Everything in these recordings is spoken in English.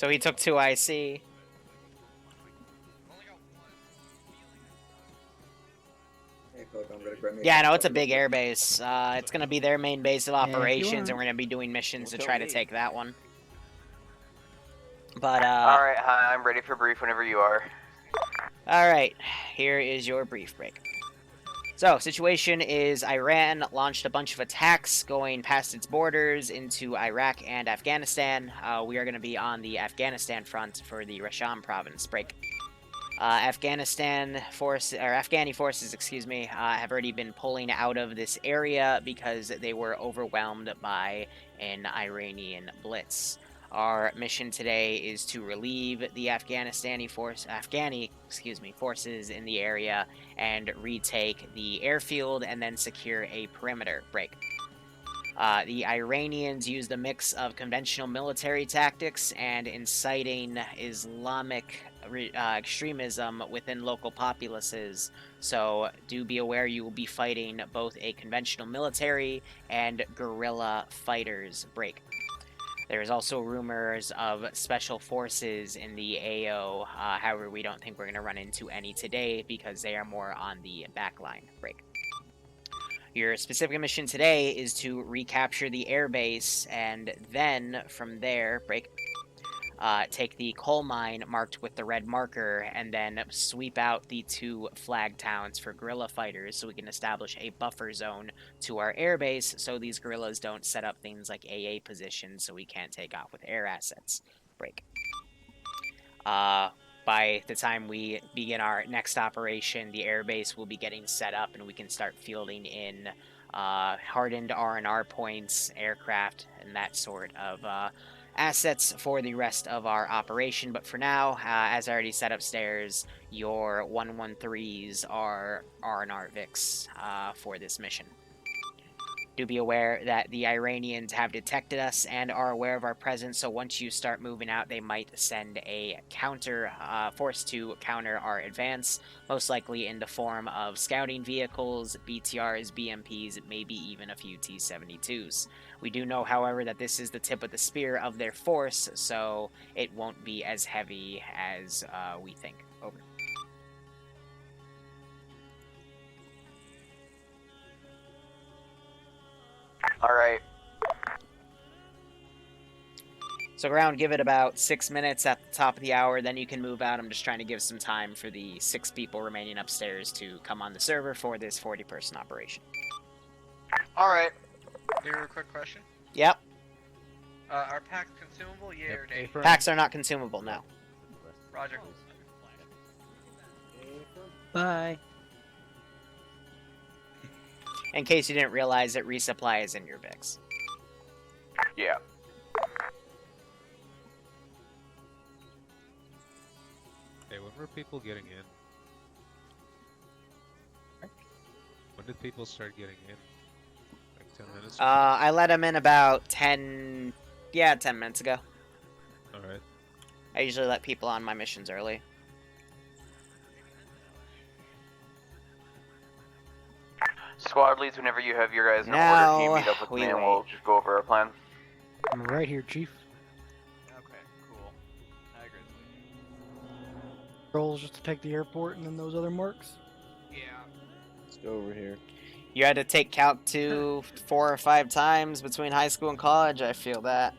So he took 2 IC. Yeah, no, it's a big airbase. It's going to be their main base of operations, and we're going to be doing missions to try to take that one. But, Alright, hi, I'm ready for brief whenever you are. Alright, here is your brief break. So, situation is Iran launched a bunch of attacks going past its borders into Iraq and Afghanistan. We are going to be on the Afghanistan front for the Rashmaan province break. Afghani forces, excuse me, have already been pulling out of this area because they were overwhelmed by an Iranian blitz. Our mission today is to relieve the Afghani forces in the area and retake the airfield and then secure a perimeter break. The Iranians used a mix of conventional military tactics and inciting Islamic extremism within local populaces, so do be aware you will be fighting both a conventional military and guerrilla fighters break. There is also rumors of special forces in the AO, however we don't think we're going to run into any today because they are more on the backline break. Your specific mission today is to recapture the airbase, and then from there, take the coal mine marked with the red marker, and then sweep out the 2 flag towns for guerrilla fighters so we can establish a buffer zone to our airbase so these guerrillas don't set up things like AA positions so we can't take off with air assets. Break. By the time we begin our next operation, the airbase will be getting set up and we can start fielding in hardened R&R points, aircraft, and that sort of assets for the rest of our operation. But for now, as I already said upstairs, your 113s are R&R VIX for this mission. Do be aware that the Iranians have detected us and are aware of our presence, so once you start moving out, they might send a counter force to counter our advance, most likely in the form of scouting vehicles, BTRs, BMPs, maybe even a few T-72s. We do know, however, that this is the tip of the spear of their force, so it won't be as heavy as we think. Over. Alright. So ground, give it about 6 minutes at the top of the hour, then you can move out. I'm just trying to give some time for the 6 people remaining upstairs to come on the server for this 40-person operation. Alright. Here, a quick question. Yep. Are packs consumable, yeah or nay? Packs are not consumable, no. Roger. Bye. In case you didn't realize it, resupply is in your VIX. Yeah. Hey, when were people getting in? When did people start getting in? Like 10 minutes ago? I let them in about 10 minutes ago. Alright. I usually let people on my missions early. Squad leads whenever you have your guys in Now, order. You meet up with we me and wait. we'll just go over our plan. I'm right here, Chief. Okay, cool. I agree with you. Rolls just to take the airport and then those other marks. Yeah. Let's go over here. You had to take Calc 2 4 or 5 times between high school and college. I feel that.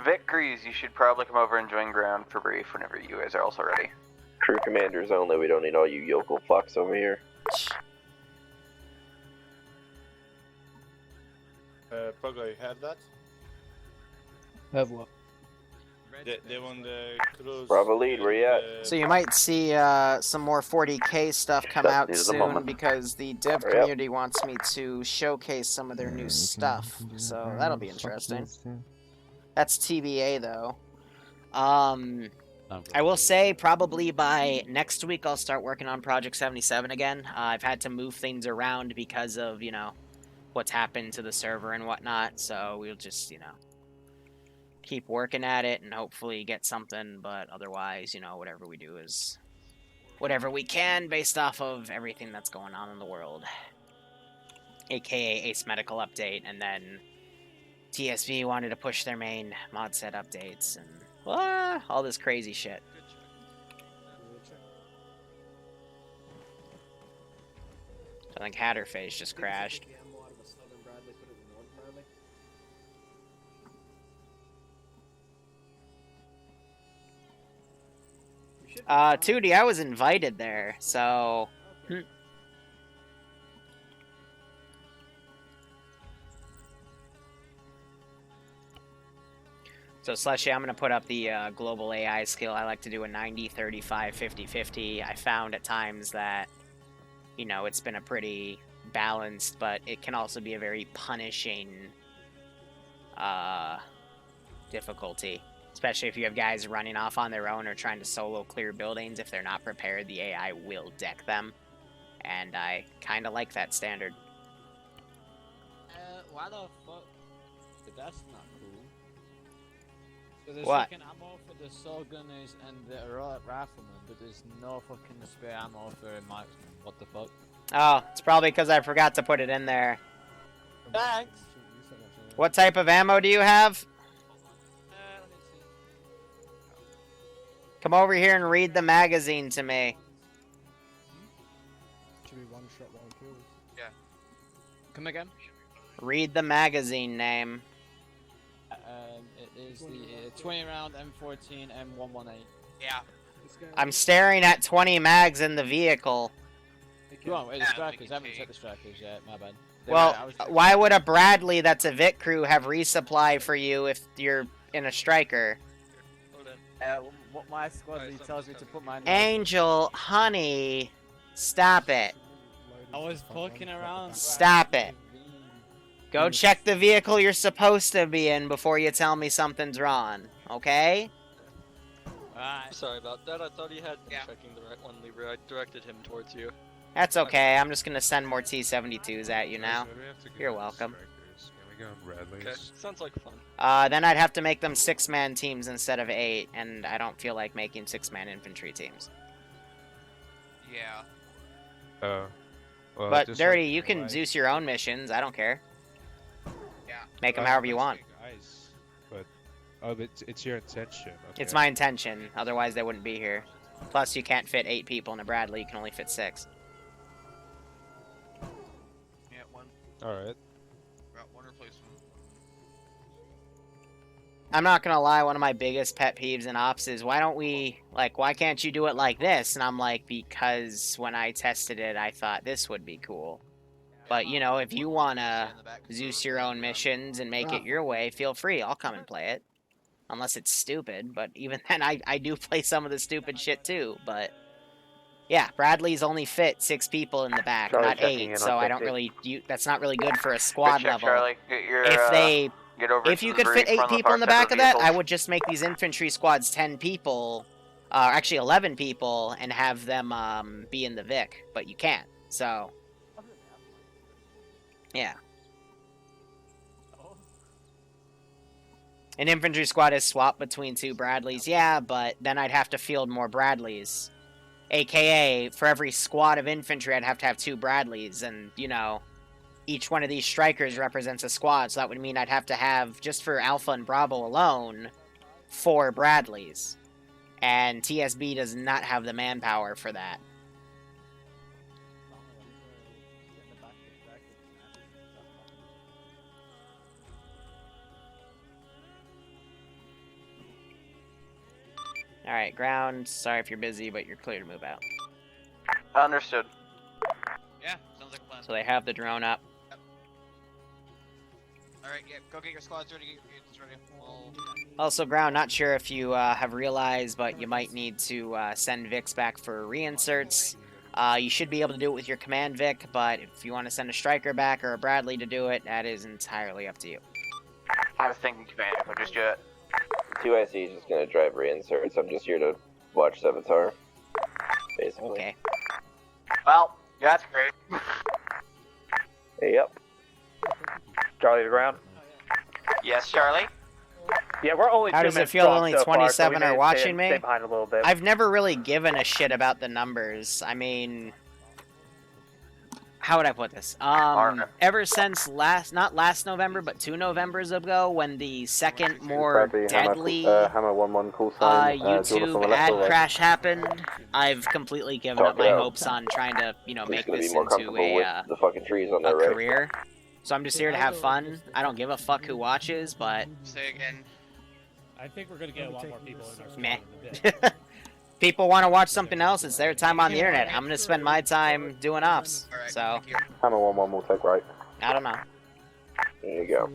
Vic Grease, you should probably come over and join ground for brief whenever you guys are also ready. Crew commanders only. We don't need all you yokel fucks over here. Pogo, you have that? Have what? They want the cruise. Bravo lead, where you at? So you might see some more 40K stuff come That's out news of the soon moment. because the dev Hurry up. community wants me to showcase some of their new stuff. So that'll be interesting. That's TBA though. I will say probably by next week I'll start working on Project 77 again. I've had to move things around because of, you know, what's happened to the server and whatnot. So we'll just, you know, keep working at it and hopefully get something. But otherwise, you know, whatever we do is whatever we can based off of everything that's going on in the world. AKA Ace Medical update, and then TSB wanted to push their main mod set updates, and all this crazy shit. I think Hatterface just crashed. 2D, I was invited there, so... So, Slushy, I'm going to put up the global AI skill. I like to do a 90, 35, 50, 50. I found at times that, you know, it's been a pretty balanced, but it can also be a very punishing difficulty. Especially if you have guys running off on their own or trying to solo clear buildings. If they're not prepared, the AI will deck them. And I kind of like that standard. Why the fuck? But that's not cool. So there's What? fucking ammo for the soul gunners and the riflemen, but there's no fucking spare ammo for marksmen. What the fuck? Oh, it's probably because I forgot to put it in there. Thanks! What type of ammo do you have? Let me see. Come over here and read the magazine to me. Should be one shot, one kill. Come again? Read the magazine name. It is the 20 round M14 M118. Yeah. I'm staring at 20 mags in the vehicle. Go on, wait, the strikers. I haven't checked the strikers yet, my bad. Well, why would a Bradley that's a Vic crew have resupply for you if you're in a striker? What my squad lead tells me to put my Angel, honey, stop it. I was poking around. Stop it. Go check the vehicle you're supposed to be in before you tell me something's wrong, okay? Alright. Sorry about that. I thought he had been checking the right one, Libra. I directed him towards you. That's okay. I'm just gonna send more T-72s at you now. You're welcome. Can we go on Bradley's? Okay, sounds like fun. Then I'd have to make them 6-man teams instead of 8, and I don't feel like making 6-man infantry teams. Yeah. Well, But just Dirty, like you can realize- Zeus your own missions. I don't care. Yeah. Make them however you want. Guys, but it's your intention. Okay? It's my intention. Otherwise, they wouldn't be here. Plus, you can't fit 8 people in a Bradley. You can only fit 6. Yeah, one. All right. Got one replacement. I'm not gonna lie, one of my biggest pet peeves in ops is why can't you do it like this? And I'm like, because when I tested it, I thought this would be cool. But, you know, if you wanna Zeus your own missions and make it your way, feel free. I'll come and play it. Unless it's stupid, but even then, I do play some of the stupid shit too, but... Yeah, Bradley's only fit 6 people in the back, Charlie not checking 8, in so on I don't 50. really... that's not really good for a squad Good check, level. Charlie. Get your, If you could fit 8 people in the back of that, I would just make these infantry squads 10 people, actually 11 people, and have them be in the Vic, but you can't, so... Yeah. An infantry squad is swapped between 2 Bradleys, yeah, but then I'd have to field more Bradleys. AKA, for every squad of infantry, I'd have to have 2 Bradleys, and, you know, each one of these strikers represents a squad, so that would mean I'd have to have, just for Alpha and Bravo alone, 4 Bradleys. And TSB does not have the manpower for that. Alright, ground. Sorry if you're busy, but you're clear to move out. Understood. Yeah, sounds like a plan. So they have the drone up. Alright, yeah, go get your squads ready, get your units ready. Also, ground, not sure if you have realized, but you might need to send Vics back for reinserts. You should be able to do it with your command Vic, but if you want to send a striker back or a Bradley to do it, that is entirely up to you. I was thinking command, but just do it. 2IC is just gonna drive reinserts. I'm just here to watch Sevatar. Basically. Okay. Well, yeah, that's great. Hey, yep. Charlie to ground. Yes, Charlie. Yeah, we're only How 2 does it minutes feel strong only so far, so 27 we are may watching me? stay behind a little bit. I've never really given a shit about the numbers. I mean, how would I put this? Ever since not last November, but 2 Novembers ago, when the second more deadly Hammer 1-1 call sign. YouTube ad crash happened, I've completely given up my hopes on trying to, make this into the fucking trees on a their right. career. So I'm just here to have fun. I don't give a fuck who watches, but Say again. I think we're gonna get a lot more people in our squad meh. in a bit. People want to watch something else. It's their time on the internet. I'm gonna spend my time doing ops. Alright, So thank you. Hammer 1-1 will take right. I don't know. There you go.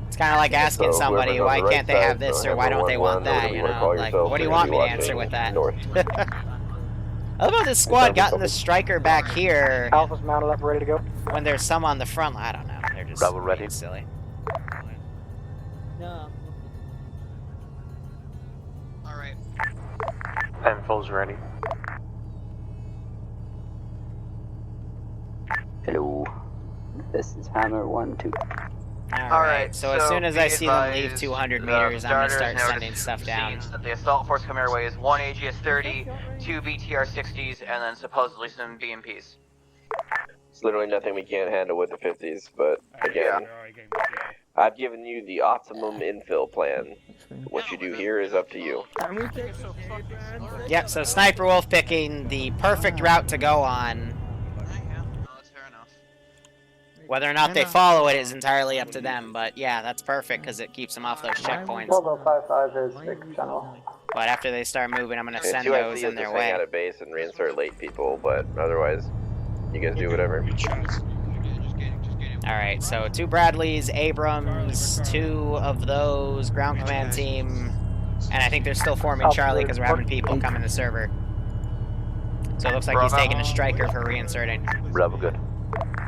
It's kind of like asking So somebody, whoever's on why the right can't they have side, this, so or why Hammer don't they 1-1, want that? whatever You you wanna know, call like, yourself, what do you you're want me gonna to be answer with that? north. I love how this squad gotten the striker back here Alpha's mounted up, ready to go. when there's some on the front. I don't know. They're just Bravo ready. being silly. No. Alright. Penfold's ready. Hello. This is Hammer 1-2. Alright, so as soon as I see them leave advised, 200 meters, I'm gonna start starters sending stuff down. The assault force coming our way is 1 AGS-30, 2 BTR-60s, and then supposedly some BMPs. It's literally nothing we can't handle with the 50s, but again, I've given you the optimum infill plan. What you do here is up to you. Yep, so Sniper Wolf picking the perfect route to go on. Whether or not they follow it is entirely up to them, but yeah, that's perfect because it keeps them off those checkpoints. 55 is 6 channel. But after they start moving, I'm gonna And send 2 those IC in is their just hang way. out at base and reinsert late people, but otherwise, you guys do whatever. Alright, so 2 Bradleys, Abrams, 2 of those, ground command team, and I think they're still forming Charlie because we're having people come in the server. So it looks like he's taking a striker for reinserting. Bravo, good.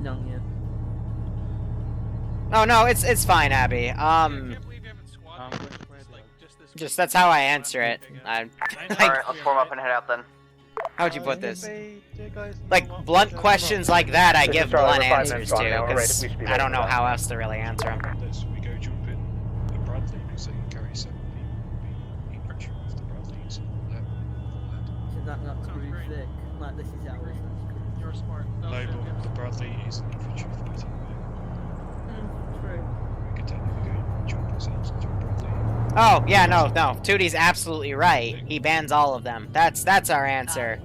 No, yeah. Oh no, it's fine, Abby. Just that's how I answer it. Alright, let's form up and head out then. How'd you put this? Like, blunt questions like that I give blunt answers to, because I don't know how else to really answer them. We go jump in a Bradley, so you carry 7 people, be pressure off the Bradleys and Should that not screw thick? Like, this is how it is. You're smart. no, but the Bradley is an infantry fighting unit. True. We could technically go jump ourselves into a Bradley. Oh, yeah, no, 2D's absolutely right. He bans all of them. That's our answer.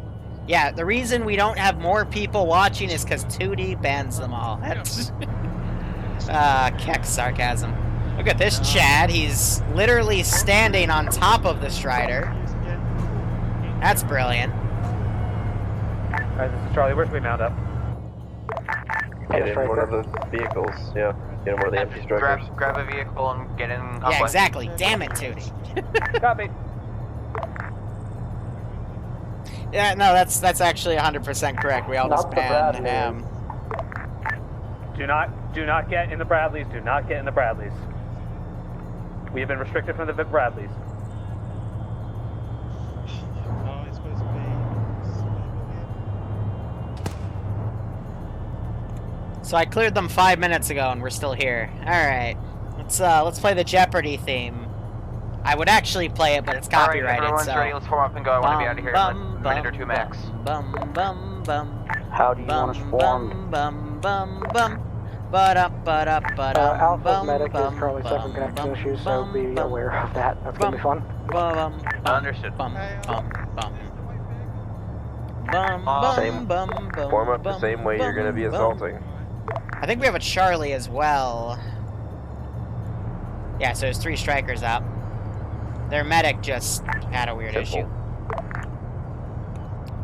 Yeah, the reason we don't have more people watching is because 2D bans them all. That's... keck sarcasm. Look at this Chad. He's literally standing on top of the Strider. That's brilliant. Alright, this is Charlie. Where's we mount up? Get in one of the vehicles, yeah. Get in one of the empty strikers. Grab a vehicle and get in. Yeah, exactly. Damn it, 2D. Copy. Yeah, no, that's actually 100% correct. We all just banned him. Do not get in the Bradleys. Do not get in the Bradleys. We have been restricted from the Bradleys. So I cleared them 5 minutes ago, and we're still here. All right, let's play the Jeopardy theme. I would actually play it, but it's copyrighted. Alright, everyone's so. ready. Let's form up and go. I want to be out of here in a minute or 2 max. How do you want us formed? Alpha's medic is currently suffering connection issues, so be aware of that. That's gonna be fun. Understood. Form up the same way you're gonna be assaulting. I think we have a Charlie as well. Yeah, so there's 3 strikers up. Their medic just had a weird issue.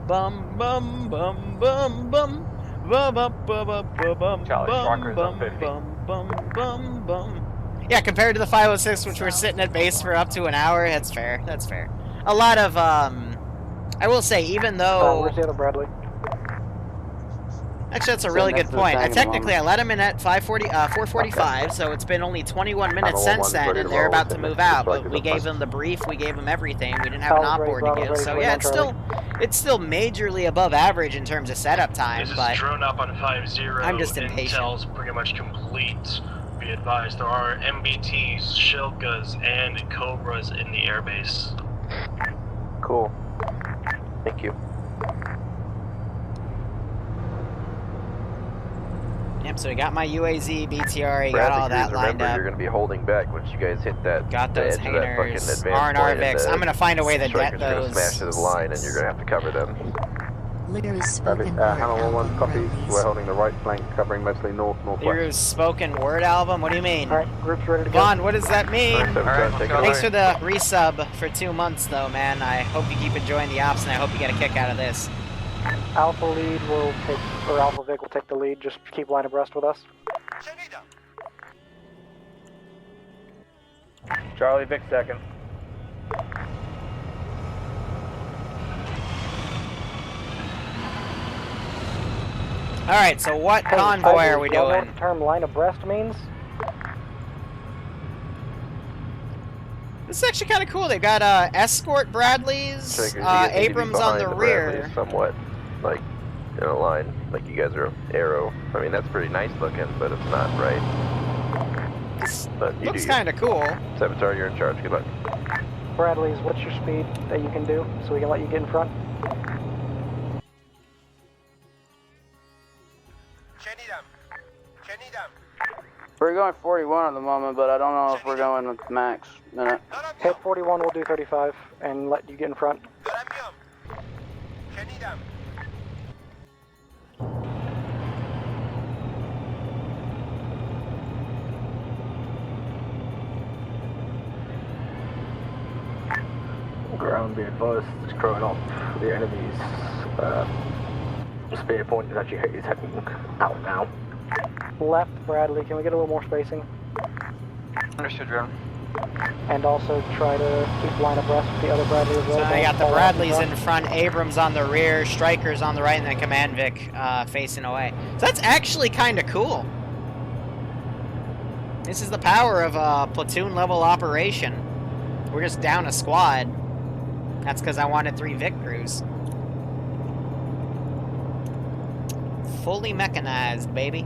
Bum bum bum bum bum. Yeah, compared to the 506, which we're sitting at base for up to an hour, that's fair. That's fair. A lot of I will say, even though Where's the other Bradley? actually that's a really good point. Technically, I let him in at 4:45, so it's been only 21 minutes since then, and they're about to move out. But we gave them the brief, we gave them everything. We didn't have an op board to give, so yeah, it's still majorly above average in terms of setup time. This is but drone up on 5-0. I'm just impatient. Intel's pretty much complete. be advised, there are MBTs, Shilkas, and Cobras in the airbase. Cool. Thank you. Yep, so we got my UAZ, BTR, got all that lined up. You're going to be holding back once you guys hit that. Got those hangers, R&R Vix. I'm going to find a way to get those. Smash to the line, and you're going to have to cover them. Liru's spoken word Hammer 1-1, copy. We're holding the right flank, covering mostly northwest. Liru's spoken word album? What do you mean? Alright, group's ready to go. Vaughn, what does that mean? Alright, Thanks for the resub for 2 months, though, man. I hope you keep enjoying the ops, and I hope you get a kick out of this. Alpha lead will take, or Alpha Vic will take the lead. Just keep line abreast with us. Charlie Vic second. Alright, so what convoy are we doing? What the term line abreast means? This is actually kind of cool. They've got escort Bradleys, Abrams on the rear. Somewhat, like, in a line, like you guys are arrow. I mean, that's pretty nice looking, but it's not right. But Looks kind of cool. Saboteur, you're in charge. Good luck. Bradley's, what's your speed that you can do so we can let you get in front? We're going 41 at the moment, but I don't know if we're going with max. Minute. Hit 41, we'll do 35 and let you get in front. Ground, be advised, it's crowing off. The enemy's spear point is actually heading out now. Left, Bradley, can we get a little more spacing? Understood, drone. And also try to keep line abreast with the other Bradley as well. So I got the Bradleys in front, Abrams on the rear, Strikers on the right, and then Command Vic facing away. So that's actually kind of cool. This is the power of a platoon level operation. We're just down a squad. That's because I wanted 3 Vic crews. Fully mechanized, baby.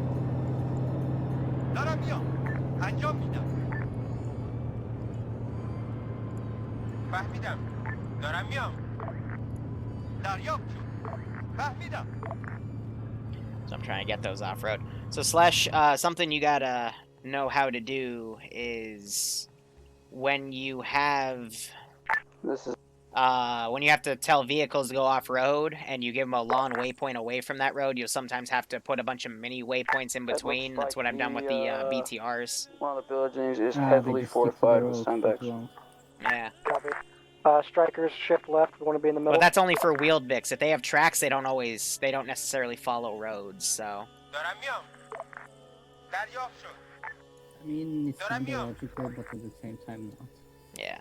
So I'm trying to get those off-road. So Slash, something you gotta know how to do is when you have... when you have to tell vehicles to go off-road, and you give them a long waypoint away from that road, you'll sometimes have to put a bunch of mini waypoints in between. That's what I've done with the BTRs. One of the buildings is heavily fortified with sandbags. Yeah. Copy. Strikers, shift left, we want to be in the middle. But that's only for wheeled Vics. If they have tracks, they don't necessarily follow roads, so... I mean, it's kind of logical, but at the same time not. Yeah.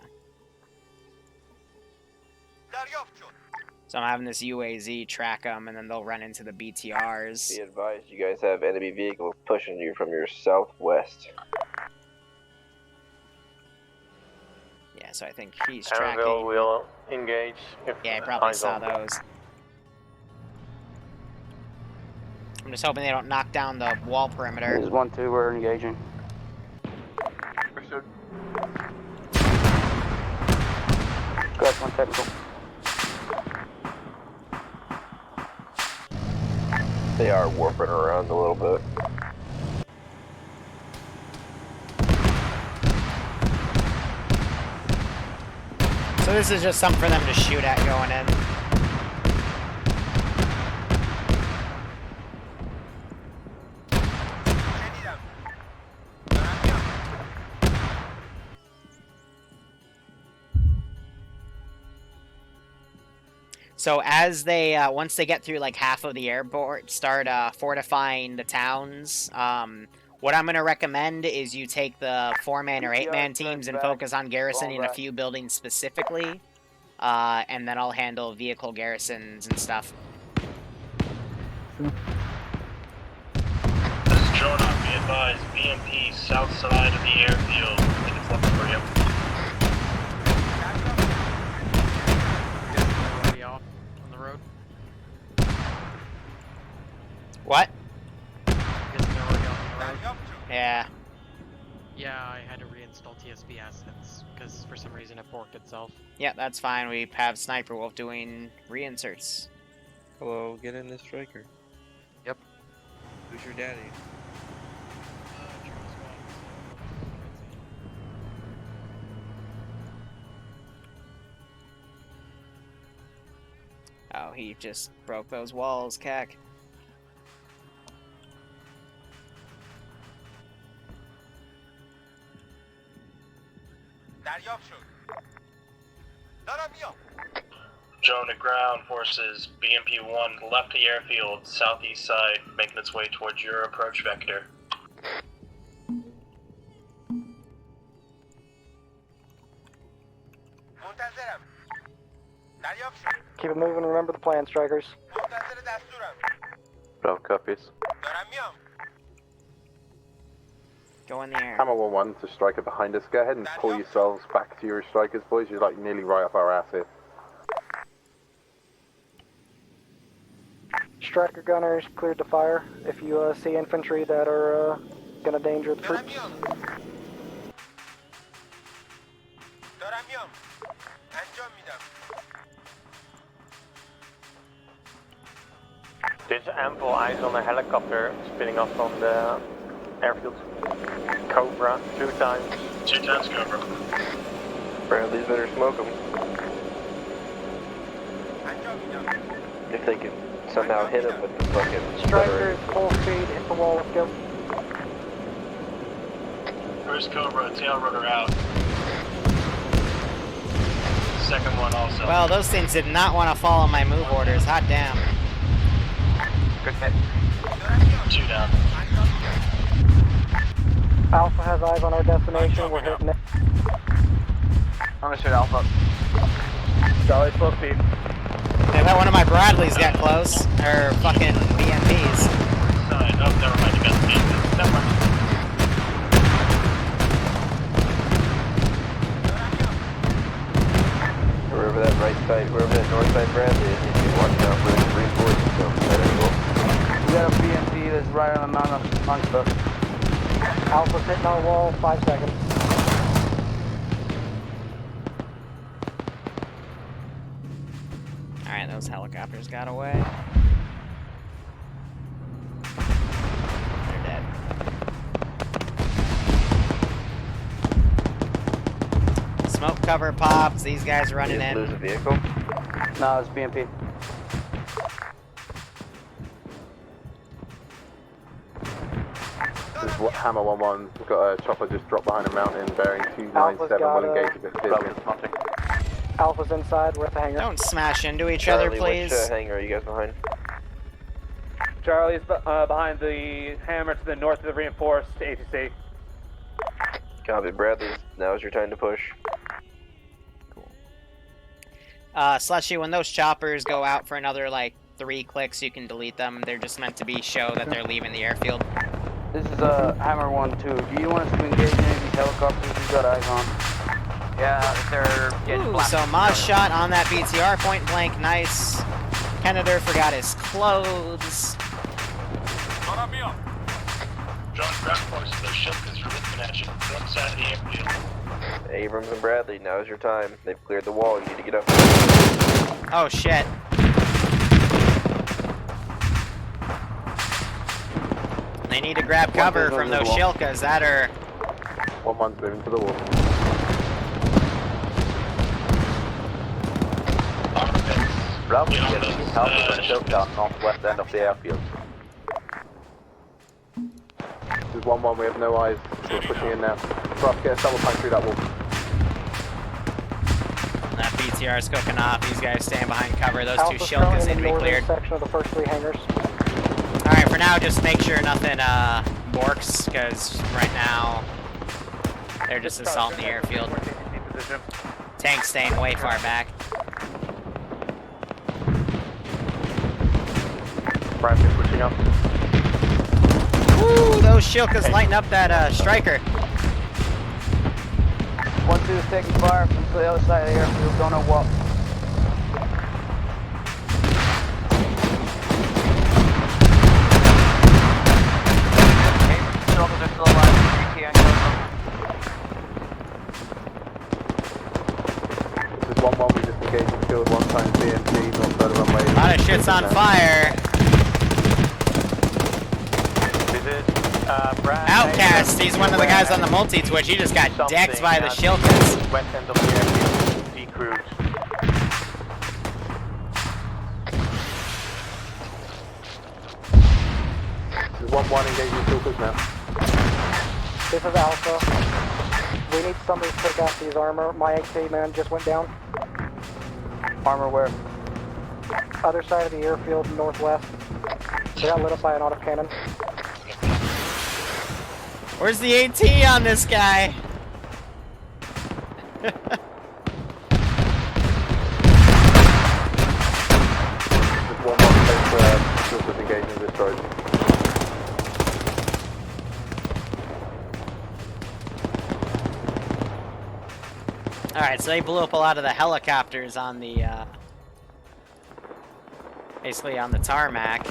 So I'm having this UAZ track them, and then they'll run into the BTRs. Be advised, you guys have enemy vehicles pushing you from your southwest. Yeah, so I think he's tracking. Will engage. Yeah, I probably saw those. I'm just hoping they don't knock down the wall perimeter. There's 1-2, we're engaging. Understood. Got 1 technical. They are warping around a little bit. So this is just something for them to shoot at going in. So as they, once they get through like half of the airport, start fortifying the towns, what I'm going to recommend is you take the 4-man or 8-man teams and focus on garrisoning a few buildings specifically, and then I'll handle vehicle garrisons and stuff. This is Jonah, be advised, BMP south side of the airfield. I think it's looking for you. What? Yeah. Yeah, I had to reinstall TSP assets because for some reason it forked itself. Yeah, that's fine. We have Sniper Wolf doing reinserts. Hello, get in this striker. Yep. Who's your daddy? Oh, he just broke those walls, Cack. Joan to ground, forces BMP-1 left the airfield, southeast side, making its way towards your approach vector. Keep it moving, remember the plan, strikers. Bravo, copies. Go in the air. Hammer 1-1 to striker behind us. Go ahead and pull yourselves back to your strikers, boys. You're like nearly right up our ass here. Striker gunners cleared to fire. If you see infantry that are gonna danger the troops. There's ample eyes on a helicopter spinning off on the airfield. Cobra, 2 times. 2 times Cobra. Bradley's better smoke them. If they could somehow hit him with the fucking Strikers, full speed, hit the wall, let's go. First Cobra, tail rotor out. Second one also. Well, those things did not want to follow my move orders. Hot damn. Good hit. 2 down. Alpha has eyes on our destination, we're hitting it. Understood, Alpha. Charlie, full speed. I bet one of my Bradleys got close. Or fucking BMPs. Oh, never mind, you got the BMP. Never mind. wherever that right side, wherever that north side Bradley is, you need to watch out for the reinforcements from that angle. We got a BMP that's right on the mountain amongst us. Alpha's hitting our wall, 5 seconds. Alright, those helicopters got away. They're dead. Smoke cover pops, these guys running in. Lose a vehicle? No, it's BMP. This is Hammer 1-1. We've got a chopper just dropped behind a mountain bearing 297. We'll engage a bit business. Alpha's inside, we're at the hangar. Don't smash into each other, please. Which hangar are you guys behind? Charlie's behind the hammer to the north of the reinforced ATC. Copy, Bradley. Now is your time to push. Slushy, when those choppers go out for another, like, 3 clicks, you can delete them. They're just meant to be show that they're leaving the airfield. This is Hammer 1-2. Do you want us to engage any of these helicopters you've got eyes on? Yeah, if they're getting Ooh, so Maz shot on that BTR, point blank, nice. Kennedy forgot his clothes. Drone ground forces, those shipkins are looking at you. Front side of the airfield. Abrams and Bradley, now is your time. They've cleared the wall. You need to get up. Oh, shit. They need to grab cover from those Shilkas that are... 1-1's moving to the wall. Bravo, get the help of the Shilka, northwest end of the airfield. This is 1-1, we have no eyes. We're pushing in now. Rough, get a double punch through that wall. That BTR is cooking off. These guys staying behind cover. Those Alpha's two Shilkas need in to the be cleared. section of the first 3 hangars. Alright, for now, just make sure nothing borks, because right now they're just assaulting the airfield. Tanks staying way far back. Bradley pushing up. Woo! Those Shilkas lighting up that striker. 1-2 is taking fire from the other side of the airfield. Don't know what. Shilkas are still alive. 3T on Coastal. lot of shit's on fire. Outcast, he's one of the guys on the multi-twitch. He just got decked by the Shilkas. West end of the airfield, decruised. There's 1-1 engaging Shilkas now. This is Alpha. We need somebody to take out these armor. My AK man just went down. Armor where? Other side of the airfield, northwest. They got lit up by an autocannon. Where's the AT on this guy? There's 1-1 place where Shilkas engaging and destroyed. Alright, so they blew up a lot of the helicopters on the, basically on the tarmac.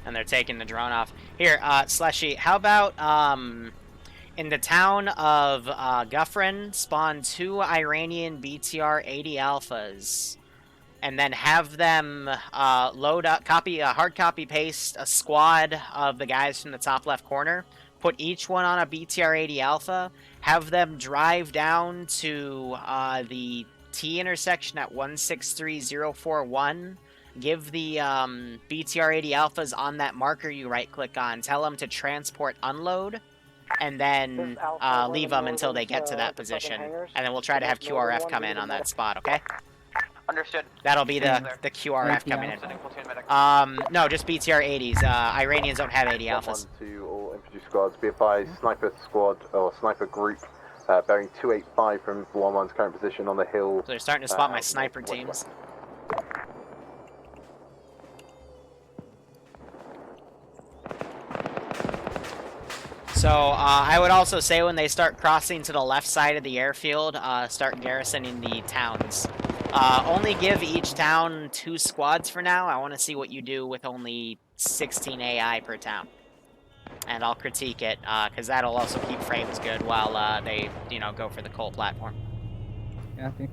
And they're taking the drone off. Here, Slushy, how about, in the town of, Guffrin, spawn 2 Iranian BTR-80 Alphas. And then have them, load up, hard copy paste a squad of the guys from the top left corner. Put each one on a BTR-80 Alpha. Have them drive down to, the T intersection at 163041. Give the BTR-80 Alphas on that marker you right-click on. Tell them to transport unload, and then leave them until they get to that position. And then we'll try to have QRF come in on that spot, okay? Understood. That'll be the QRF coming in. No, just BTR-80s. Iranians don't have 80 Alphas. 1-1 to all infantry squads. Be advised, sniper squad, or sniper group, bearing 285 from 1-1's current position on the hill. So they're starting to spot my sniper teams. So, I would also say when they start crossing to the left side of the airfield, start garrisoning the towns. Only give each town 2 squads for now. I want to see what you do with only 16 AI per town. And I'll critique it, because that'll also keep frames good while they, you know, go for the coal platform. Yeah, I think.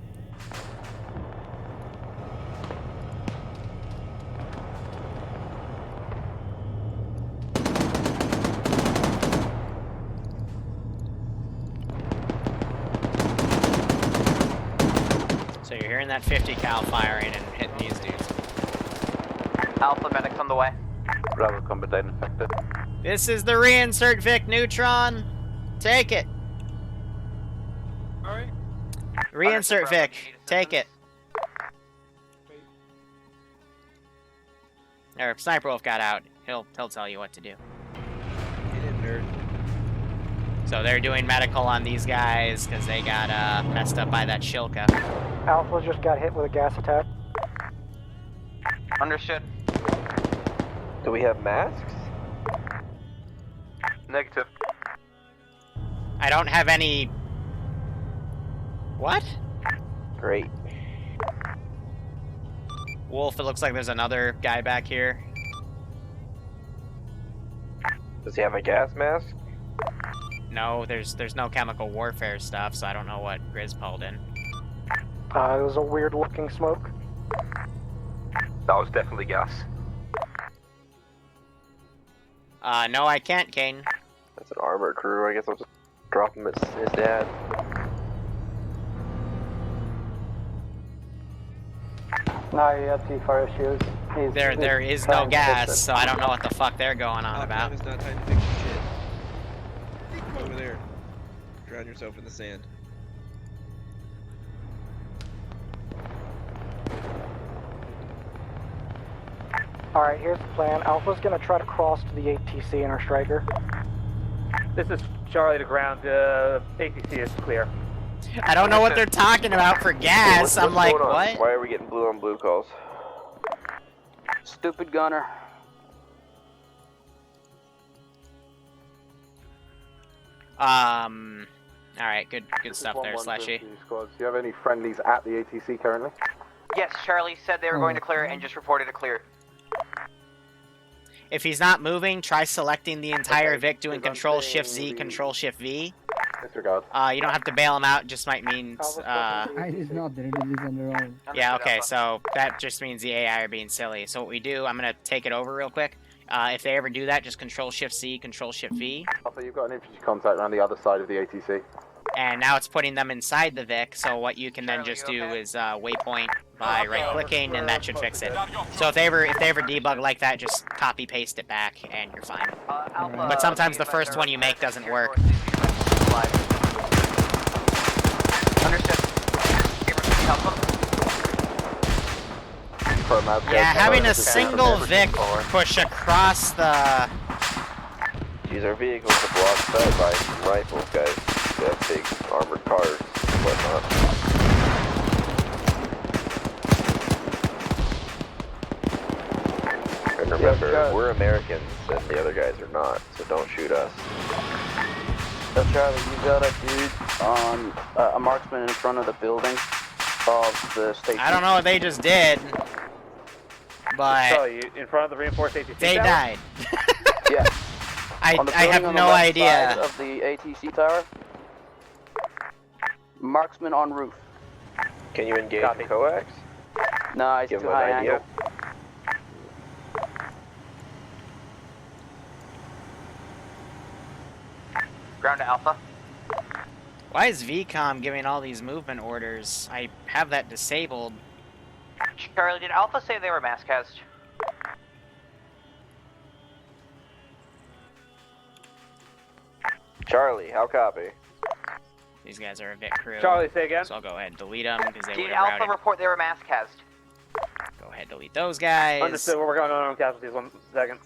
So you're hearing that 50 cal firing and hitting these dudes. Alpha medics on the way. Bravo combat infected. This is the reinsert Vic Neutron. Take it. Alright. Reinsert Vic. Take it. Or Sniper Wolf got out. He'll tell you what to do. Get in, nerd. So they're doing medical on these guys because they got messed up by that Shilka. Alpha just got hit with a gas attack. Understood. Do we have masks? Negative. I don't have any... What? Great. Wolf, it looks like there's another guy back here. Does he have a gas mask? No, there's no chemical warfare stuff, so I don't know what Grizz pulled in. It was a weird looking smoke. That was definitely gas. No, I can't, Kane. That's an armored crew. I guess I'll just drop him at his dad. No, you have T-fire issues. There is no gas, so I don't know what the fuck they're going on about. It's not time to fix your shit. Come over there. Drown yourself in the sand. Alright, here's the plan. Alpha's gonna try to cross to the ATC in our striker. This is Charlie to ground. ATC is clear. I don't know what they're talking about for gas. I'm like, what? Why are we getting blue on blue calls? Stupid gunner. Alright, good stuff there, Slashy. Squads. Do you have any friendlies at the ATC currently? Yes, Charlie said they were going to clear and just reported a clear. If he's not moving, try selecting the entire Vic, doing Control-Shift-Z, Control-Shift-V. Disregard. You don't have to bail him out, just might mean... I did not, they're on their own. Yeah, okay, so that just means the AI are being silly. So what we do, I'm gonna take it over real quick. If they ever do that, just Control-Shift-C, Control-Shift-V. Alpha, you've got an infantry contact around the other side of the ATC. And now it's putting them inside the Vic, so what you can then just do is waypoint by right-clicking, and that should fix it. So if they ever debug like that, just copy-paste it back, and you're fine. But sometimes the first one you make doesn't work. Understood. Yeah, having a single Vic push across the... Use our vehicles to block sight by some rifles, guys. They have big armored cars and whatnot. And remember, we're Americans and the other guys are not, so don't shoot us. So Charlie, you got a dude on a marksman in front of the building of the station. I don't know what they just did, but... So, you in front of the reinforced ATC they tower? died. Yeah. I have on no the left idea. side of the ATC tower. Marksman on roof. Can you engage the coax? No, he's Give too him high an idea. angle. Ground to Alpha. Why is VCOM giving all these movement orders? I have that disabled. Charlie, did Alpha say they were mass cast? Charlie, how copy? These guys are a Vic crew. Charlie, say again. So I'll go ahead and delete them because they Did would Alpha have routed. report they were mass cast? Go ahead, delete those guys. Understood. We're going on casualties. 1 second.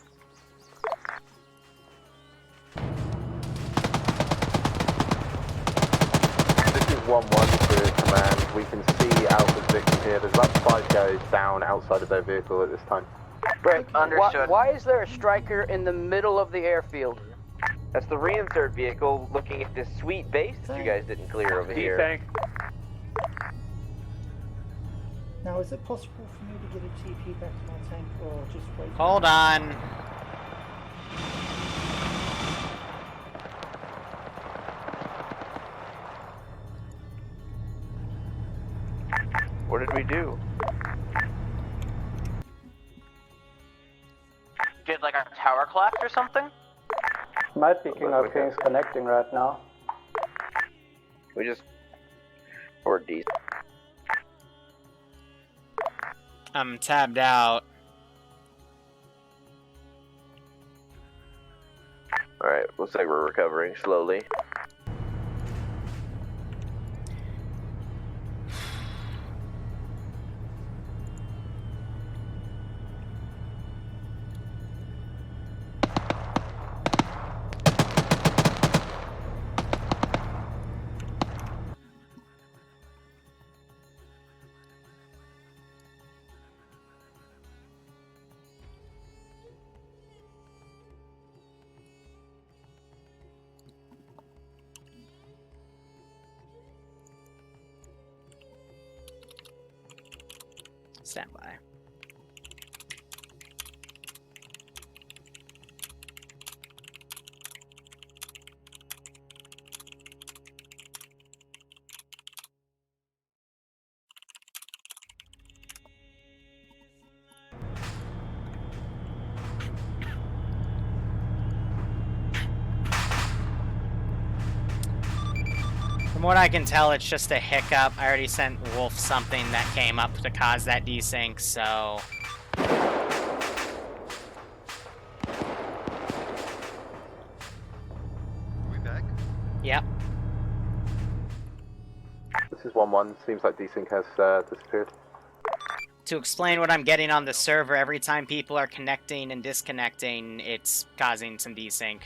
This is 1-1 to command. We can see Alpha's victim here. There's about 5 guys down outside of their vehicle at this time. Right. Understood. Why is there a striker in the middle of the airfield? That's the reinsert vehicle looking at this sweet base that you guys didn't clear over here. Tank. Now, is it possible for me to get a TP back to my tank, or just wait? Hold on. What did we do? Did like a tower collapse or something? My picking up things connecting right now. We just... We're decent. I'm tabbed out. Alright, looks like we're recovering slowly. Stand by. From what I can tell, it's just a hiccup. I already sent Wolf something that came up to cause that desync, so... Are we back? Yep. This is 1-1. Seems like desync has disappeared. To explain what I'm getting on the server, every time people are connecting and disconnecting, it's causing some desync.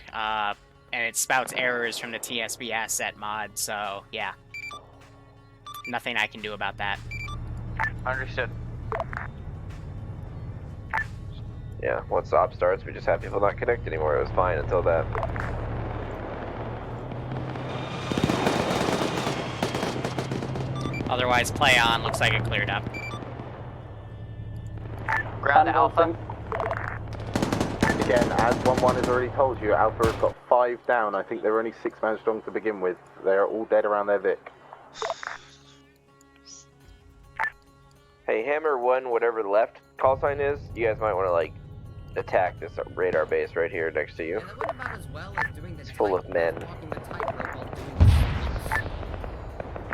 And it spouts errors from the TSB asset mod, so yeah. Nothing I can do about that. Understood. Yeah, once the op starts, we just have people not connect anymore. It was fine until that. Otherwise, play on. Looks like it cleared up. Ground to Alpha. Again, as 1-1 has already told you, Alpha has got 5 down. I think they were only 6 men strong to begin with. They are all dead around their Vic. Hey, Hammer 1, whatever the left call sign is, you guys might want to, like, attack this radar base right here next to you. And what about as well as doing the It's full of men. walking the tightrope while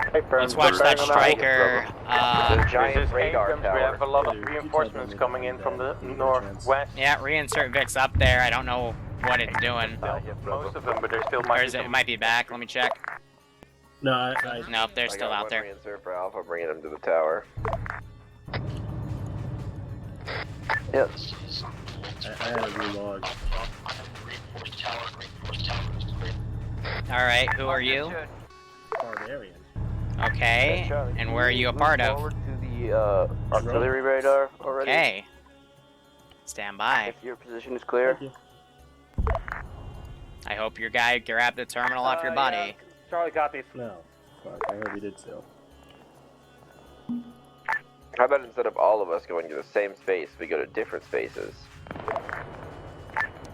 doing the Let's watch that striker. The giant radar tower. We have a lot of reinforcements coming in from the northwest. Yeah, reinsert Vic's up there. I don't know what it's doing. Most of them, but there's still Or is it might be back. Let me check. No, Nope, they're still out there. Reinsert for Alpha, bringing them to the tower. Yep. I had a relog. Alright, who are you? Barbarian. Okay, and where are you a part of? Forward to the artillery radar already. Okay. Stand by. If your position is clear. I hope your guy grabbed the terminal off your body. Yeah. Charlie copies. No. Fuck, I hope he did so. How about instead of all of us going to the same space, we go to different spaces?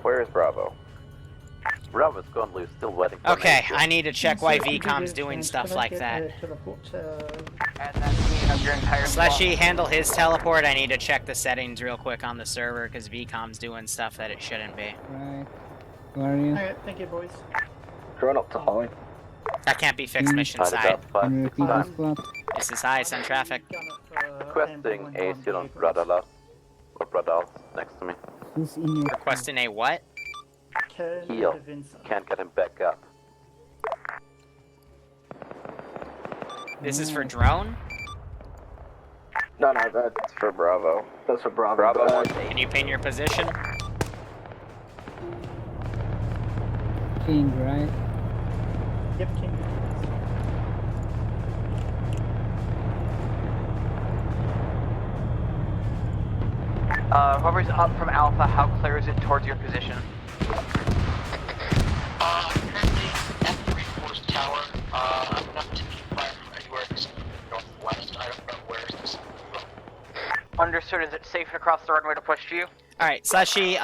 Where is Bravo? Bravo's gone loose, still waiting for Okay, I need to check why VCOM's doing stuff like that. Slushy, handle his teleport. I need to check the settings real quick on the server because VCOM's doing stuff that it shouldn't be. Right. Where are you? Alright, thank you, boys. Drone up to Holly. That can't be fixed mission side. Can you repeat this, Bob? This is high, send traffic. Requesting a seal on Bradalas. Or Bradalas next to me. Who's in your Requesting a what? Heal. Can't get him back up. This is for drone? No, that's for Bravo. That's for Bravo. Bravo wants Can you pin your position? King, right? Yep, King. Whoever's up from Alpha, how clear is it towards your position? Currently at the reinforced tower. I'm not to be far from anywhere except northwest. I don't know where is this. Understood. Is it safe across the runway to push to you? Alright, Slushy,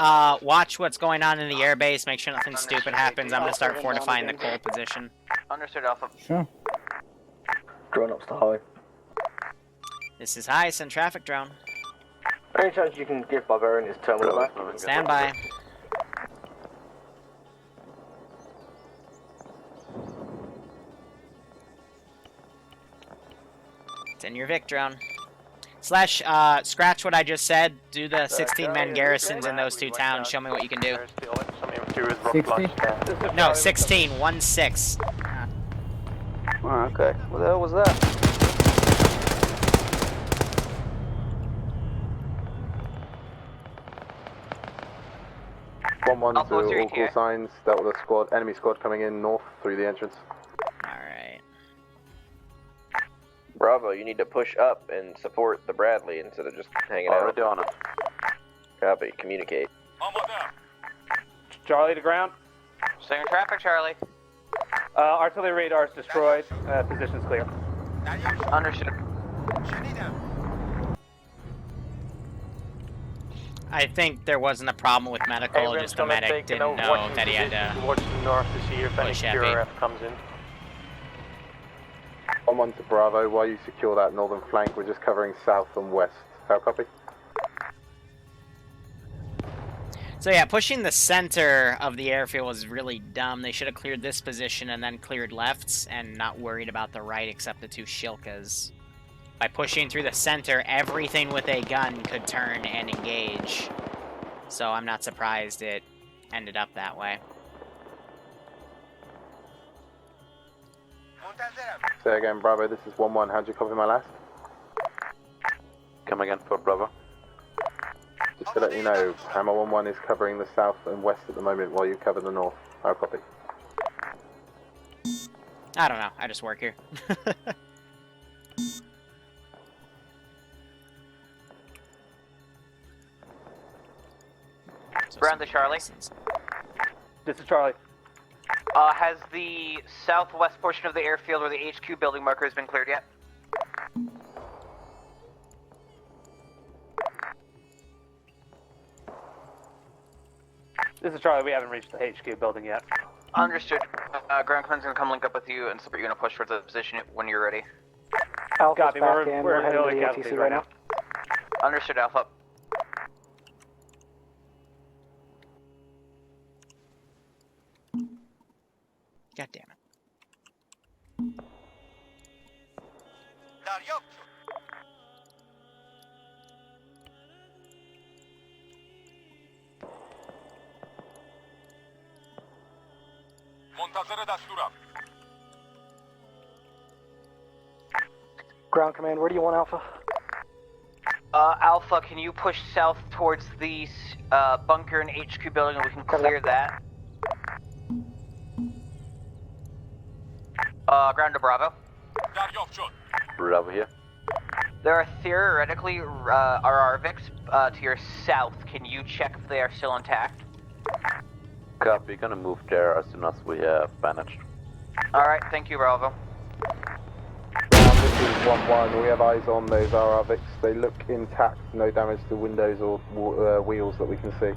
watch what's going on in the airbase, make sure nothing stupid happens. I'm gonna start fortifying the coal position. Understood, Alpha. Sure. Drone up to Holly. This is high, send traffic drone. Any chance you can give Barbarian his terminal back? Stand by. Send your Vic drone. Slash, scratch what I just said. Do the 16-man garrisons in those 2 towns. Show me what you can do. 60? No, 16. 1-6. Oh, okay. What the hell was that? One Alpha, what's your all call ETA? signs. Dealt with a squad, enemy squad coming in north through the entrance. Alright. Bravo, you need to push up and support the Bradley instead of just hanging out. Already on it. Copy, communicate. Charlie to ground. Staying in traffic, Charlie. Artillery radar is destroyed. Position's clear. Understood. I think there wasn't a problem with medical, just the medic didn't know that he had to Watch the north to see if any push heavy. QRF comes in. 1-1 to Bravo, while you secure that northern flank, we're just covering south and west. How copy? So yeah, pushing the center of the airfield was really dumb. They should have cleared this position and then cleared lefts and not worried about the right except the 2 Shilkas. By pushing through the center, everything with a gun could turn and engage. So I'm not surprised it ended up that way. Say again, Bravo, this is 1-1. How'd you copy my last? Come again for Bravo. Just to let you know, Hammer 1-1 is covering the south and west at the moment while you cover the north. How copy? I don't know, I just work here. Brown to Charlie. This is Charlie. Has the southwest portion of the airfield where the HQ building marker has been cleared yet? This is Charlie. We haven't reached the HQ building yet. Understood. Ground Command's gonna come link up with you and support you in a push towards the position when you're ready. Alpha's Copy. back We're in. We're heading heading to to the ATC ATC right now. Understood, Alpha. God damn it. Ground Command, where do you want Alpha? Alpha, can you push south towards the bunker and HQ building and we can clear that? Ground to Bravo. Bravo here. There are theoretically RRVICs to your south. Can you check if they are still intact? Copy, gonna move there as soon as we have managed. Alright, thank you, Bravo. This is 1-1. We have eyes on those RRVICs. They look intact, no damage to windows or wheels that we can see.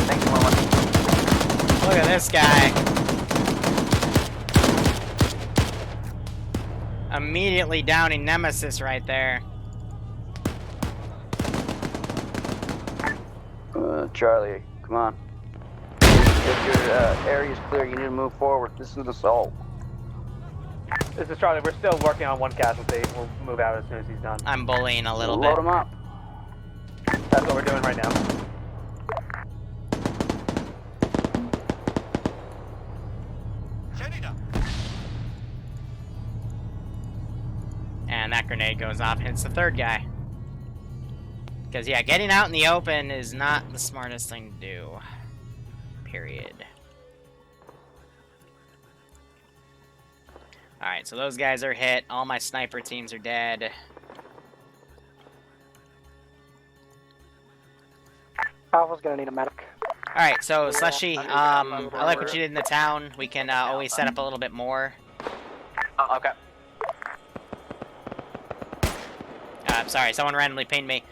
Thanks, 1-1. Look at this guy. Immediately downing Nemesis right there. Charlie, come on. If your area's clear, you need to move forward. This is an assault. This is Charlie. We're still working on one casualty. We'll move out as soon as he's done. I'm bullying a little Load bit. him up. That's what we're doing right now. And that grenade goes off and hits the third guy. Because, yeah, getting out in the open is not the smartest thing to do. Period. Alright, so those guys are hit. All my sniper teams are dead. Alpha's gonna need a medic. Alright, so Slushy, I like what you did in the town. We can always set up a little bit more. Okay. Sorry, someone randomly pinged me.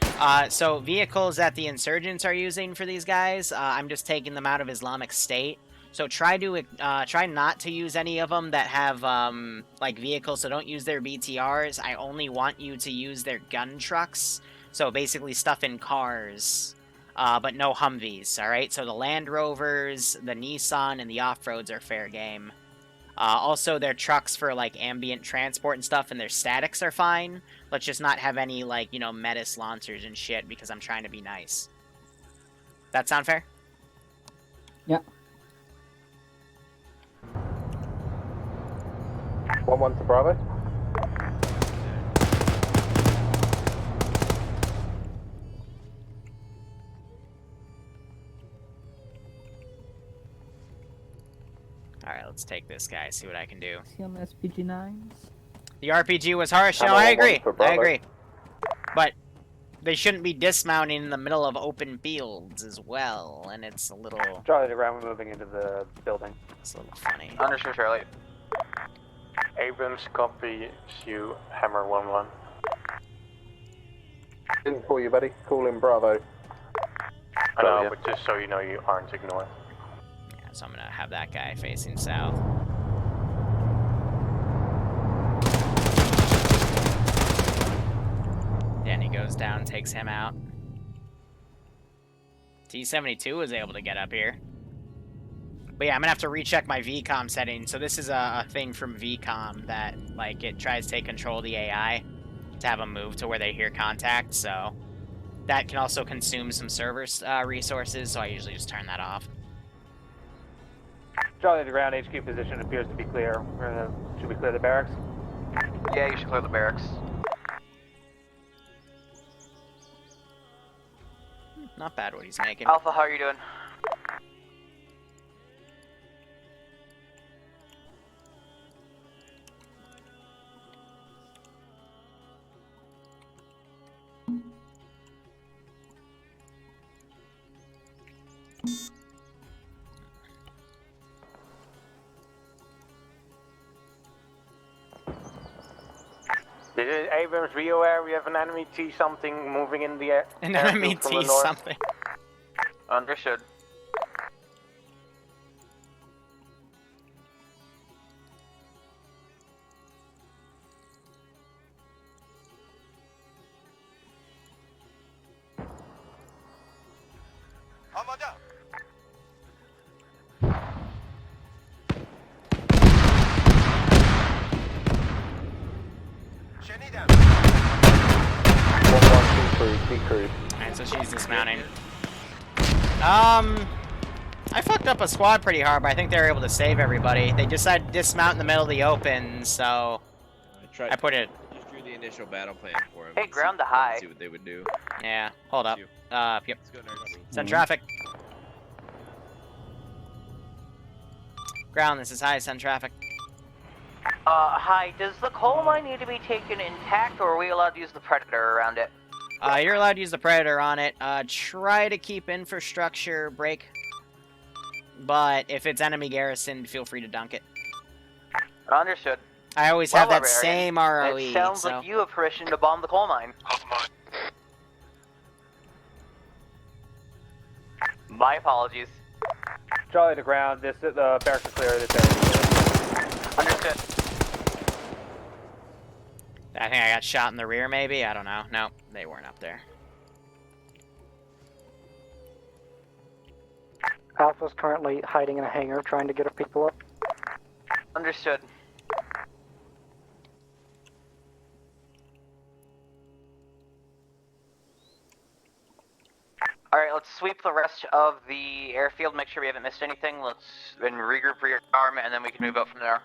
So vehicles that the insurgents are using for these guys, I'm just taking them out of Islamic State. So try not to use any of them that have like vehicles. So don't use their BTRs. I only want you to use their gun trucks. So basically stuff in cars, but no Humvees. All right. So the Land Rovers, the Nissan, and the off-roads are fair game. Also, their trucks for, like, ambient transport and stuff, and their statics are fine. Let's just not have any, like, you know, Metis launchers and shit, because I'm trying to be nice. That sound fair? Yeah. 1-1 to Bravo. Alright, let's take this guy, see what I can do. See on the SPG-9s? The RPG was harsh. No, I agree. I agree. But they shouldn't be dismounting in the middle of open fields as well, and it's a little... Charlie to ground, we're moving into the building. It's a little funny. Understood, Charlie. Abrams, copy you, Hammer 1-1. Didn't call you, buddy. Call in Bravo. I know, but just so you know, you aren't ignored. Yeah, so I'm gonna have that guy facing south. Danny goes down, takes him out. T-72 was able to get up here. But yeah, I'm gonna have to recheck my VCOM settings. So this is a thing from VCOM that, like, it tries to take control of the AI to have them move to where they hear contact, so that can also consume some server resources, so I usually just turn that off. Charlie to ground, HQ position appears to be clear. Should we clear the barracks? Yeah, you should clear the barracks. Not bad what he's making. Alpha, how are you doing? Abrams, were we have an enemy T something moving in the air? An enemy T something. Understood. Alright, so she's dismounting. I fucked up a squad pretty hard, but I think they were able to save everybody. They decided to dismount in the middle of the open, so I put it. Just drew the initial battle plan for him. Hey, ground to high. See what they would do. Yeah, hold up. Yep. Let's go, nerds. Send traffic. Ground, this is high, send traffic. Hi, does the coal mine need to be taken intact, or are we allowed to use the Predator around it? You're allowed to use the Predator on it. Try to keep infrastructure break. But if it's enemy garrisoned, feel free to dunk it. Understood. I always have that same ROE. It sounds like you have permission to bomb the coal mine. My apologies. Charlie to ground. This barracks are clear. This area. Understood. I think I got shot in the rear, maybe? I don't know. No, they weren't up there. Alpha's currently hiding in a hangar, trying to get her people up. Understood. Alright, let's sweep the rest of the airfield, make sure we haven't missed anything. Let's then regroup for your Arma, and then we can move out from there.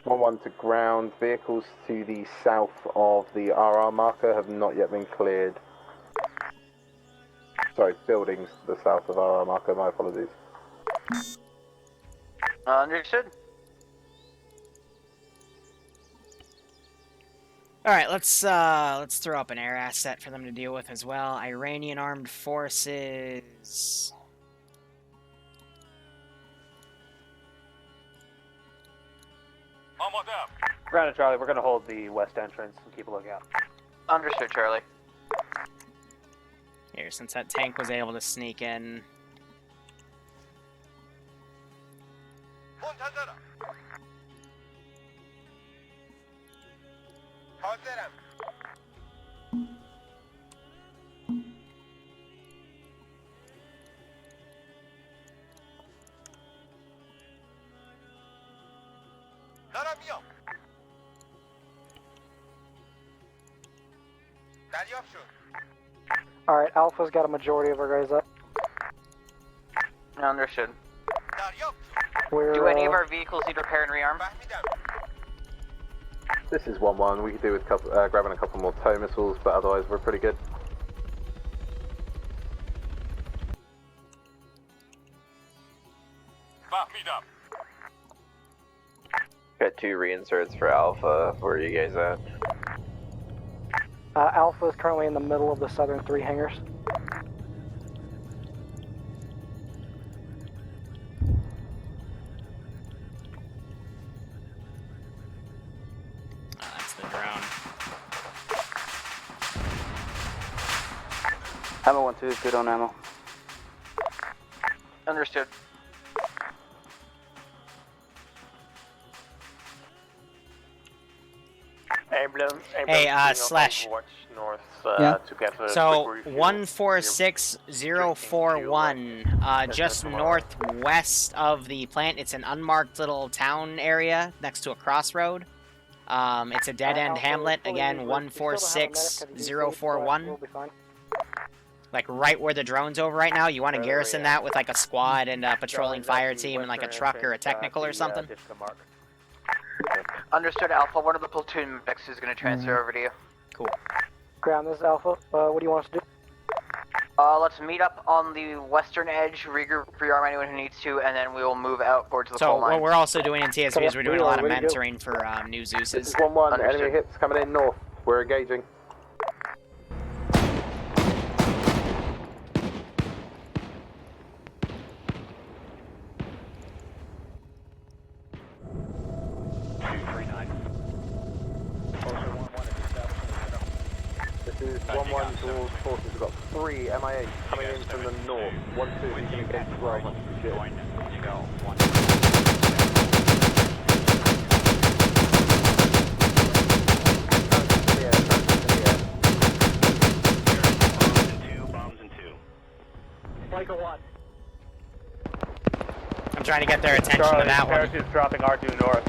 1-1 to ground. Vehicles to the south of the RR marker have not yet been cleared. Sorry, buildings to the south of RR marker, my apologies. Understood. Alright, let's throw up an air asset for them to deal with as well. Iranian armed forces. Ground and Charlie, we're going to hold the west entrance and keep a lookout. Understood, Charlie. Here, since that tank was able to sneak in. Alright, Alpha's got a majority of our guys up. Understood. We're, do any of our vehicles need repair and rearm? This is 1-1. We could do with grabbing a couple more tow missiles, but otherwise we're pretty good. Got 2 reinserts for Alpha. Where are you guys at? Alpha is currently in the middle of the southern 3 hangars. That's the drone. Ammo 1-2 is good on ammo. Understood. Hey, Slash. North, yeah. So 146041, just northwest of the plant. It's an unmarked little town area next to a crossroad. It's a dead-end hamlet. Again, 146041. Like right where the drone's over right now. You want to garrison that with like a squad and a patrolling fire team and like a truck or a technical or something. Understood, Alpha. One of the platoon medics is going to transfer over to you. Cool. Ground, this is Alpha. What do you want us to do? Let's meet up on the western edge, regroup, rearm anyone who needs to, and then we will move out towards the coal mine. So what we're also doing in TSV is we're doing a lot of mentoring for new Zeuses. This is 1-1. Enemy hits coming in north. We're engaging. This is 1-1 towards forces. We've got 3, MIA, coming in from the north. 1-2, you can engage as well. Like a one. I'm trying to get their attention Charlie, to that one. parachute's dropping R2 north.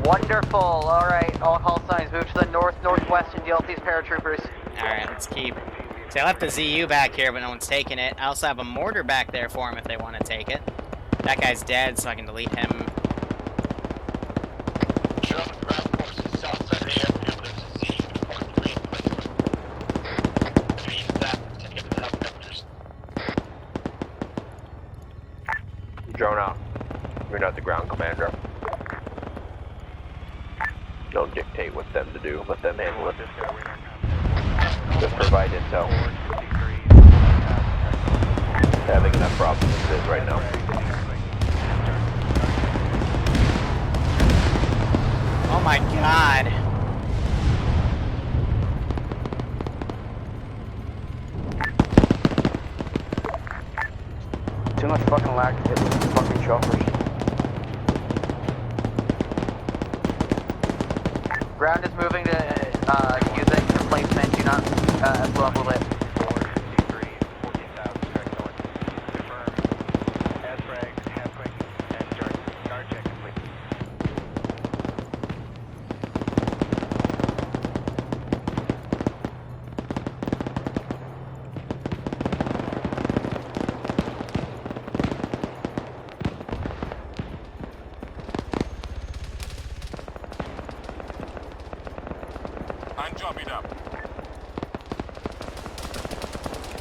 Wonderful. All right, all call signs move to the northwest and deal with these paratroopers. All right, let's keep. See, I left the ZU back here, but no one's taking it. I also have a mortar back there for him if they want to take it. That guy's dead, so I can delete him. Drone out. You're not the ground commander. Don't dictate what them to do. Let them handle it. Just provide intel. Having enough problems as it is right now. Oh my god. Too much fucking lag to hit with fucking choppers. Ground is moving to use it for placement. Do not level it.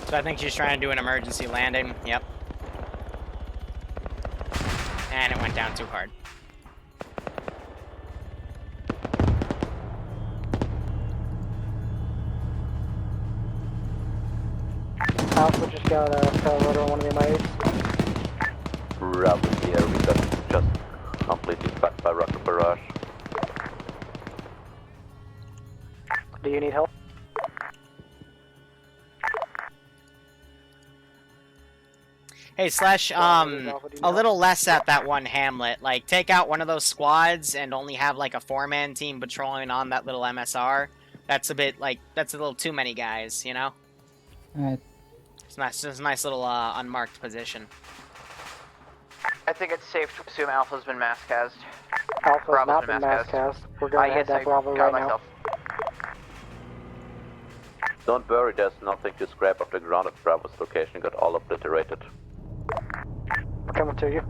So I think she's trying to do an emergency landing. Yep. And it went down too hard. Alpha just got a fail rotor on one of the MIAs. Bravo here, we just completely backed by rocket barrage. Do you need help? Hey, Slash, a little less at that one hamlet. Like, take out one of those squads and only have, like, a 4-man team patrolling on that little MSR. That's a bit, like, that's a little too many guys, you know? Alright. It's nice, just a nice little, unmarked position. I think it's safe to assume Alpha's been mass cast. Alpha's not been mass cast. We're going to head that Bravo right now. Don't worry, there's nothing to scrap off the ground at Bravo's location, got all obliterated. We're coming to you.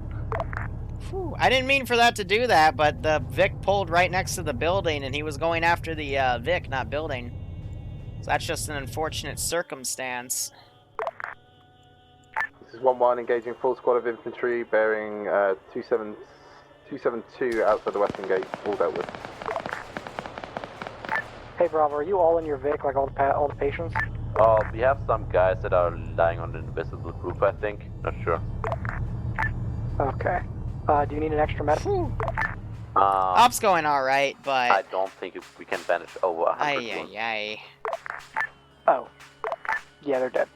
Whew, I didn't mean for that to do that, but the Vic pulled right next to the building, and he was going after the Vic, not building. So that's just an unfortunate circumstance. This is 1-1 engaging full squad of infantry bearing 272 outside the western gate, all dealt with. Hey Bravo, are you all in your Vic, like all the patients? We have some guys that are lying on the invisible roof, I think. Not sure. Okay. Do you need an extra med? Op's going alright, but... I don't think we can banish over 100 wounds. Ay. Oh. Yeah, they're dead.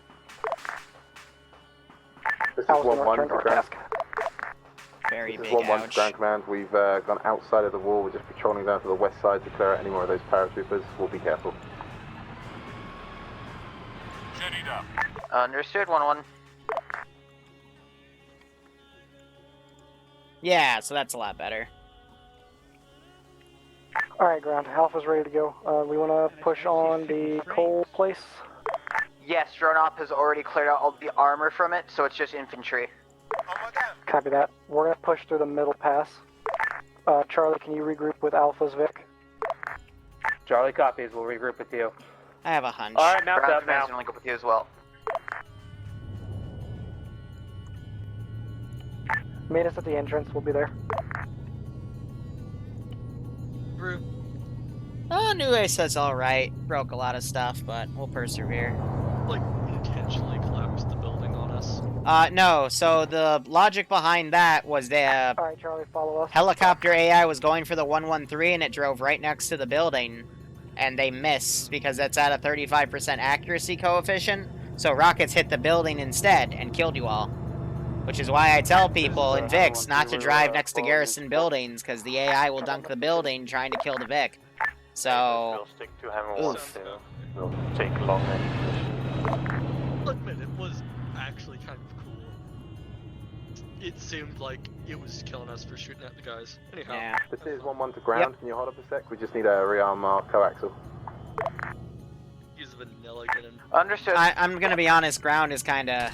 This is 1-1 to ground. Very this big is 1-1 to ground command. We've gone outside of the wall. We're just patrolling down to the west side to clear out any more of those paratroopers. We'll be careful. Jettied up. Understood, 1-1. Yeah, so that's a lot better. Alright, ground. Alpha's ready to go. We want to push on the coal place. Yes, drone op has already cleared out all the armor from it, so it's just infantry. Copy that. We're going to push through the middle pass. Charlie, can you regroup with Alpha's Vic? Charlie copies. We'll regroup with you. I have a hunch. Alright, mount Ground up now. command's gonna link up with you as well. Meet us at the entrance. We'll be there. New Ace says alright. Broke a lot of stuff, but we'll persevere. Like, intentionally collapsed the building on us. No, so the logic behind that was the Alright, Charlie, follow us. helicopter AI was going for the 113 and it drove right next to the building. and they miss because that's at a 35% accuracy coefficient. So rockets hit the building instead and killed you all. Which is why I tell people in VIX not to drive next to garrison buildings, because the AI will dunk the building trying to kill the Vic. So, We'll stick to having oof. We'll take long range. I'll admit, it was actually kind of cool. It seemed like it was killing us for shooting at the guys. Anyhow. Yeah. This is 1-1 to ground. Can you hold up a sec? We just need a rearm our coaxial. Use vanilla getting. Understood. I'm gonna be honest, ground is kinda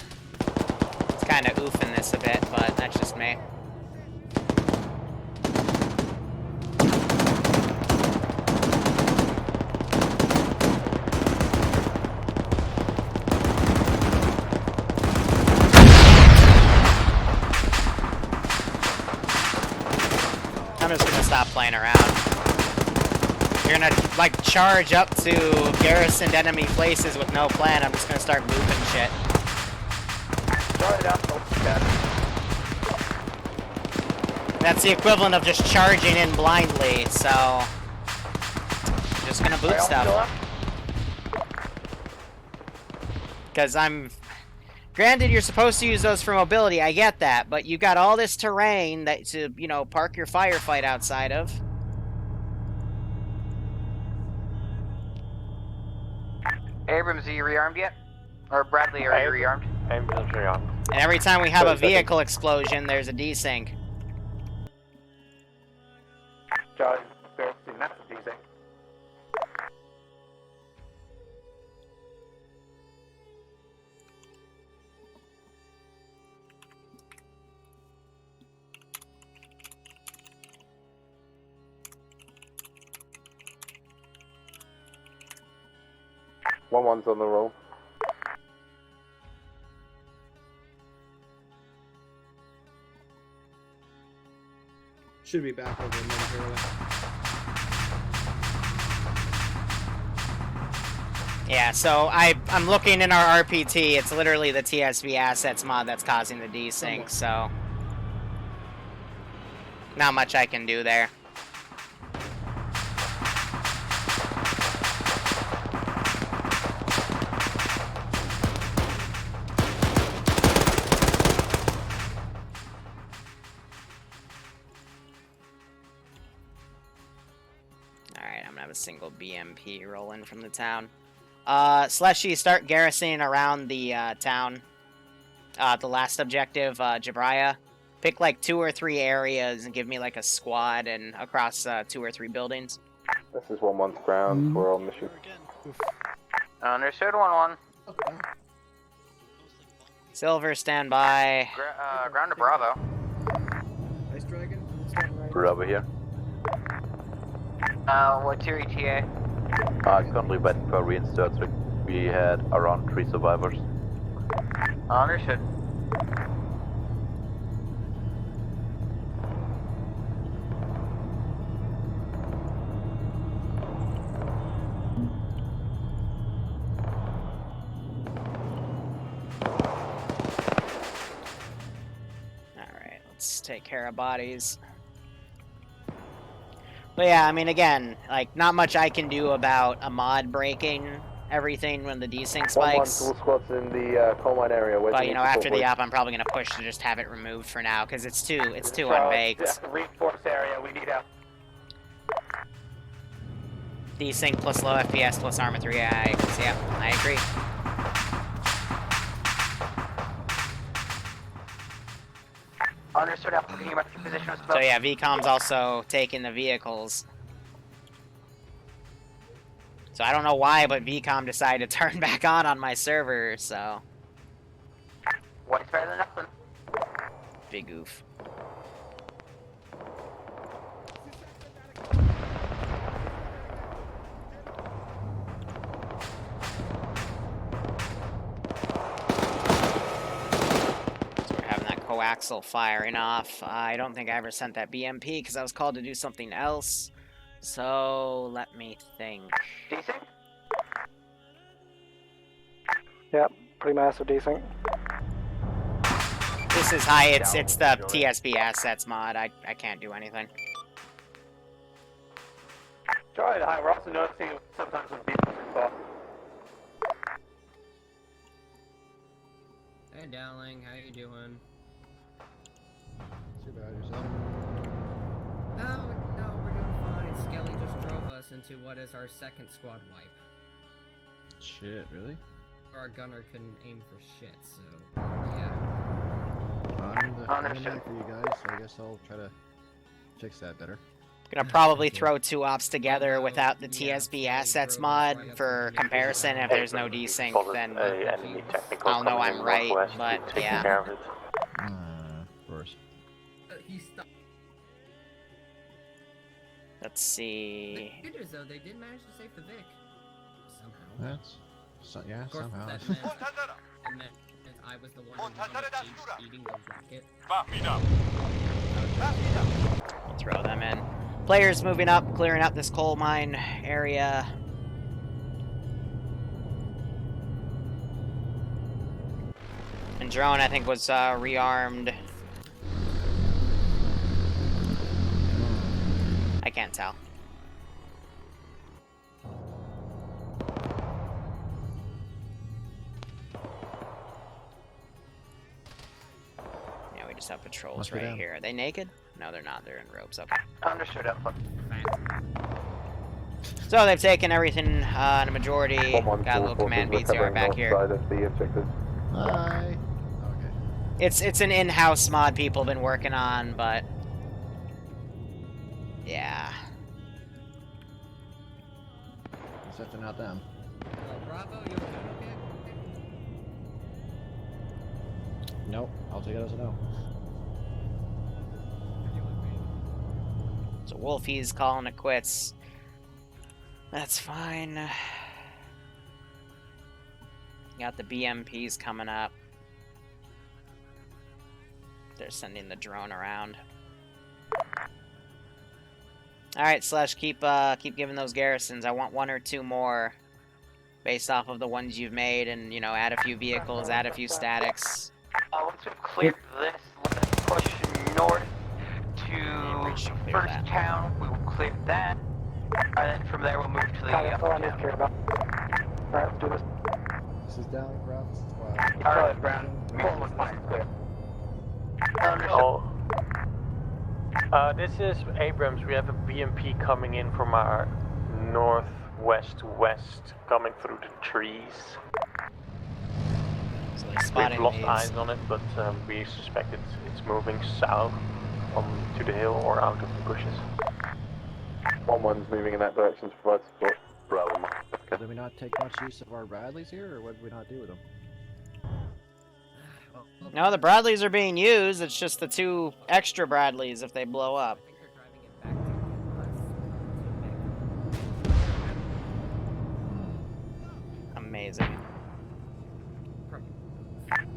oofing this a bit, but that's just me. I'm just gonna stop playing around. You're gonna, like, charge up to garrisoned enemy places with no plan. I'm just gonna start moving shit. That's the equivalent of just charging in blindly, so... just gonna boot stuff. Because granted, you're supposed to use those for mobility, I get that, but you got all this terrain that to, you know, park your firefight outside of. Abrams, are you rearmed yet? Or Bradley, are you rearmed? Abrams rearmed. And every time we have a vehicle explosion, there's a desync. Charlie, there's the massive desync. One's on the roll. Should be back over momentarily. Yeah, so I'm looking in our RPT. It's literally the TSB assets mod that's causing the desync, so not much I can do there. A single BMP rolling from the town. Slushy, start garrisoning around the town. The last objective, Jabriah. Pick like 2 or 3 areas and give me like a squad and across 2 or 3 buildings. This is 1-1 to ground. We're on mission. Understood, 1-1. Silver, stand by. Ground to Bravo. Ice Dragon? Bravo here. What's your ETA? Currently waiting for reinserts. We had around 3 survivors. Understood. Alright, let's take care of bodies. But yeah, I mean, again, like, not much I can do about a mod breaking everything when the desync spikes. 1-1, all squads in the coal mine area. But, you know, after the op, I'm probably going to push to just have it removed for now, because it's too unbaked. Yeah, reinforced area, we need help. Desync plus low FPS plus Arma 3, yeah, I agree. Understood, can you mark your position as well? So yeah, VCOM's also taking the vehicles. So I don't know why, but VCOM decided to turn back on my server, so... What's better than nothing? Big oof. Coaxial firing off. I don't think I ever sent that BMP because I was called to do something else. So let me think. Desync? Yep, pretty massive desync. This is high. It's the TSB assets mod. I can't do anything. Charlie, hi. We're also noticing sometimes when vehicles are off. Hey, Dowling, how you doing? Too bad yourself. No, we're doing fine. Skelly just drove us into what is our second squad wipe. Shit, really? Our gunner couldn't aim for shit, so yeah. I'm the man for you guys, so I guess I'll try to fix that better. Gonna probably throw 2 ops together without the TSB assets mod for comparison. If there's no desync, then I'll know I'm right, but yeah. Of course. Let's see. The good news though, they did manage to save the Vic. Somehow. Yeah, of course, somehow. That meant I was the one who eating the rocket. We'll throw them in. Players moving up, clearing up this coal mine area. And drone, I think, was rearmed. I can't tell. Yeah, we just have patrols right here. Are they naked? No, they're not. They're in robes. Okay. Understood, Alpha. So they've taken everything in a majority. Got a little command BTR back here. Hi. Okay. It's an in-house mod people have been working on, but yeah. Except they're not them. Bravo, you okay? Nope. I'll take it as a no. So Wolfie's calling it quits. That's fine. Got the BMPs coming up. They're sending the drone around. Alright, Slash, keep giving those garrisons. I want 1 or 2 more based off of the ones you've made, and, you know, add a few vehicles, add a few statics. Once we've cleared this, let's push north to first town. We will clear that. And then from there we'll move to the upper town. Alright, let's do this. This is down, Bravo. Alright, Brown. Almost fine. Clear. This is Abrams. We have a BMP coming in from our northwest coming through the trees. So we've lost eyes on it, but we suspect it's moving south to the hill or out of the bushes. 1-1's moving in that direction to provide support. Bravo. Did we not take much use of our Bradleys here, or what did we not do with them? No, the Bradleys are being used. It's just the 2 extra Bradleys if they blow up. Amazing.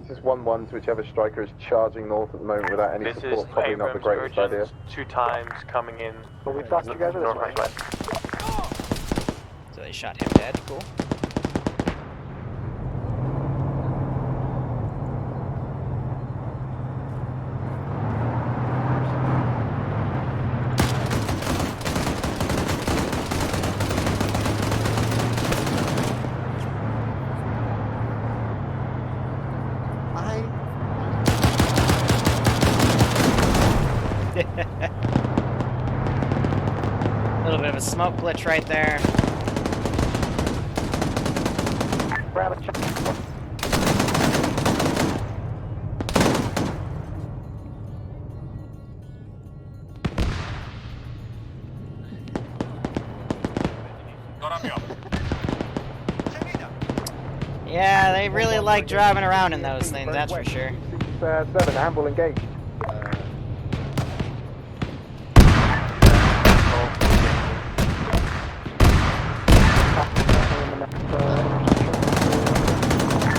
This is 1-1 to whichever striker is charging north at the moment without any support. This is Probably not the greatest idea. 2 times coming in. But we flashed together this way. Northwest. So they shot him dead. Cool. A little bit of a smoke glitch right there. Yeah, they really like driving around in those things, that's for sure. 7, amble engaged.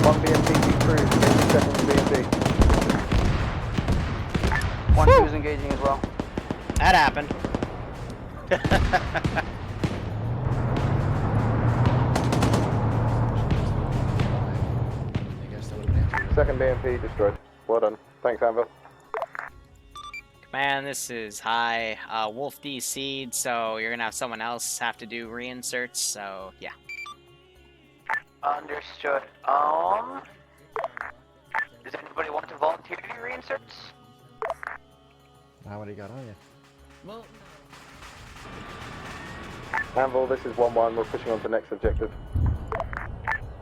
One BMP cruise, second BMP. 1-2 is engaging as well. That happened. Second BMP destroyed. Well done. Thanks, Anvil. Man, this is high. Wolf DC'd, so you're gonna have someone else have to do reinserts, so yeah. Understood. Does anybody want to volunteer to do reinserts? What do you got on you? Well, Anvil, this is 1-1. We're pushing on to the next objective.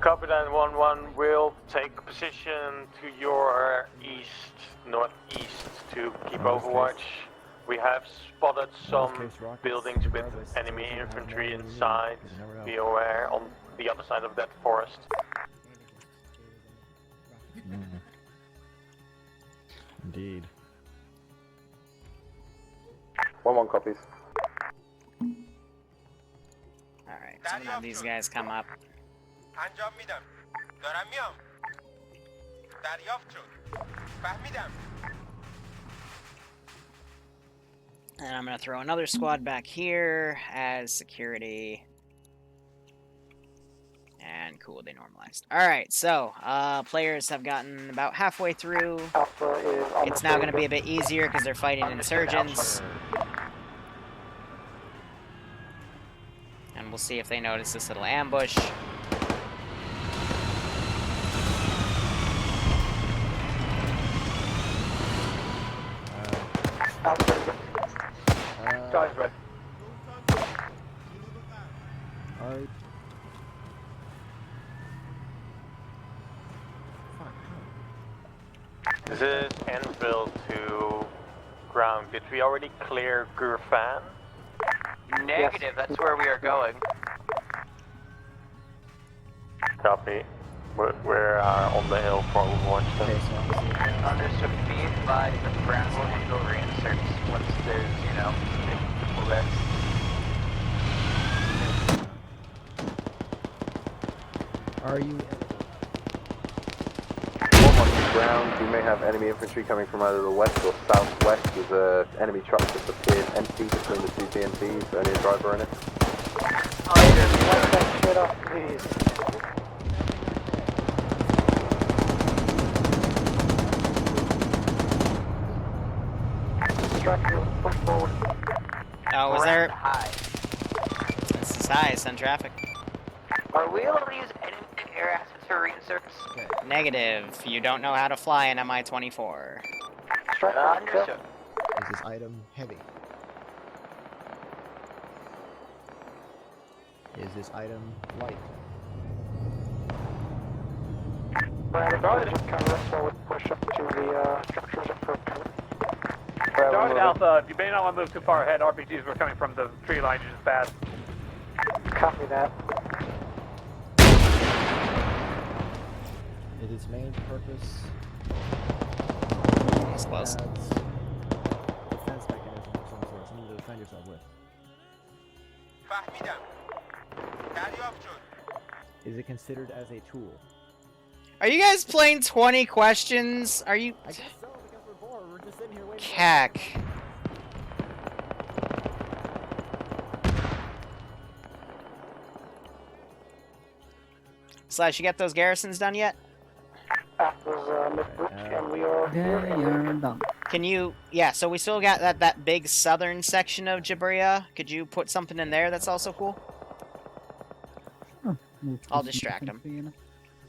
Copy that, 1-1. We'll take position to your northeast to keep overwatch. We have spotted some buildings with enemy infantry inside. Be aware on the other side of that forest. Indeed. 1-1 copies. Alright, so now these guys come up. انجام میدم. دارم میام. دریافت شد. فهمیدم. And I'm gonna throw another squad back here as security. And cool, they normalized. Alright, so, players have gotten about halfway through. It's now gonna be a bit easier because they're fighting insurgents. And we'll see if they notice this little ambush. Guys, red. Alright. This is Enfield to ground. Did we already clear Gurfan? Negative, that's where we are going. Copy. We're on the hill for Overwatch then. Understood. Be advised that the ground will handle reinserts once there's, you know, people there. Are you... On the ground, we may have enemy infantry coming from either the west or southwest. There's an enemy truck that's appeared empty between the two TNTs, only a driver in it. Wipe that shit off, please. Push forward. Oh, was there... High. This is high, send traffic. Are we able to use enemy air assets for reinserts? Negative, you don't know how to fly an Mi-24. Understood. Is this item heavy? Is this item light? Brad, just cover us while we push up to the structures at first. Charlie Alpha, you may not want to move too far ahead. RPGs were coming from the tree line just fast. Copy that. It is main purpose. It's close. Defense mechanism of some sort, something to defend yourself with. فهمیدم. دریافت شد. Is it considered as a tool? Are you guys playing 20 questions? Are you... I guess so, because we're bored. We're just sitting here waiting. Cack. Slash, you got those garrisons done yet? And we are done. Can you... Yeah, so we still got that big southern section of Jabria. Could you put something in there that's also cool? I'll distract them.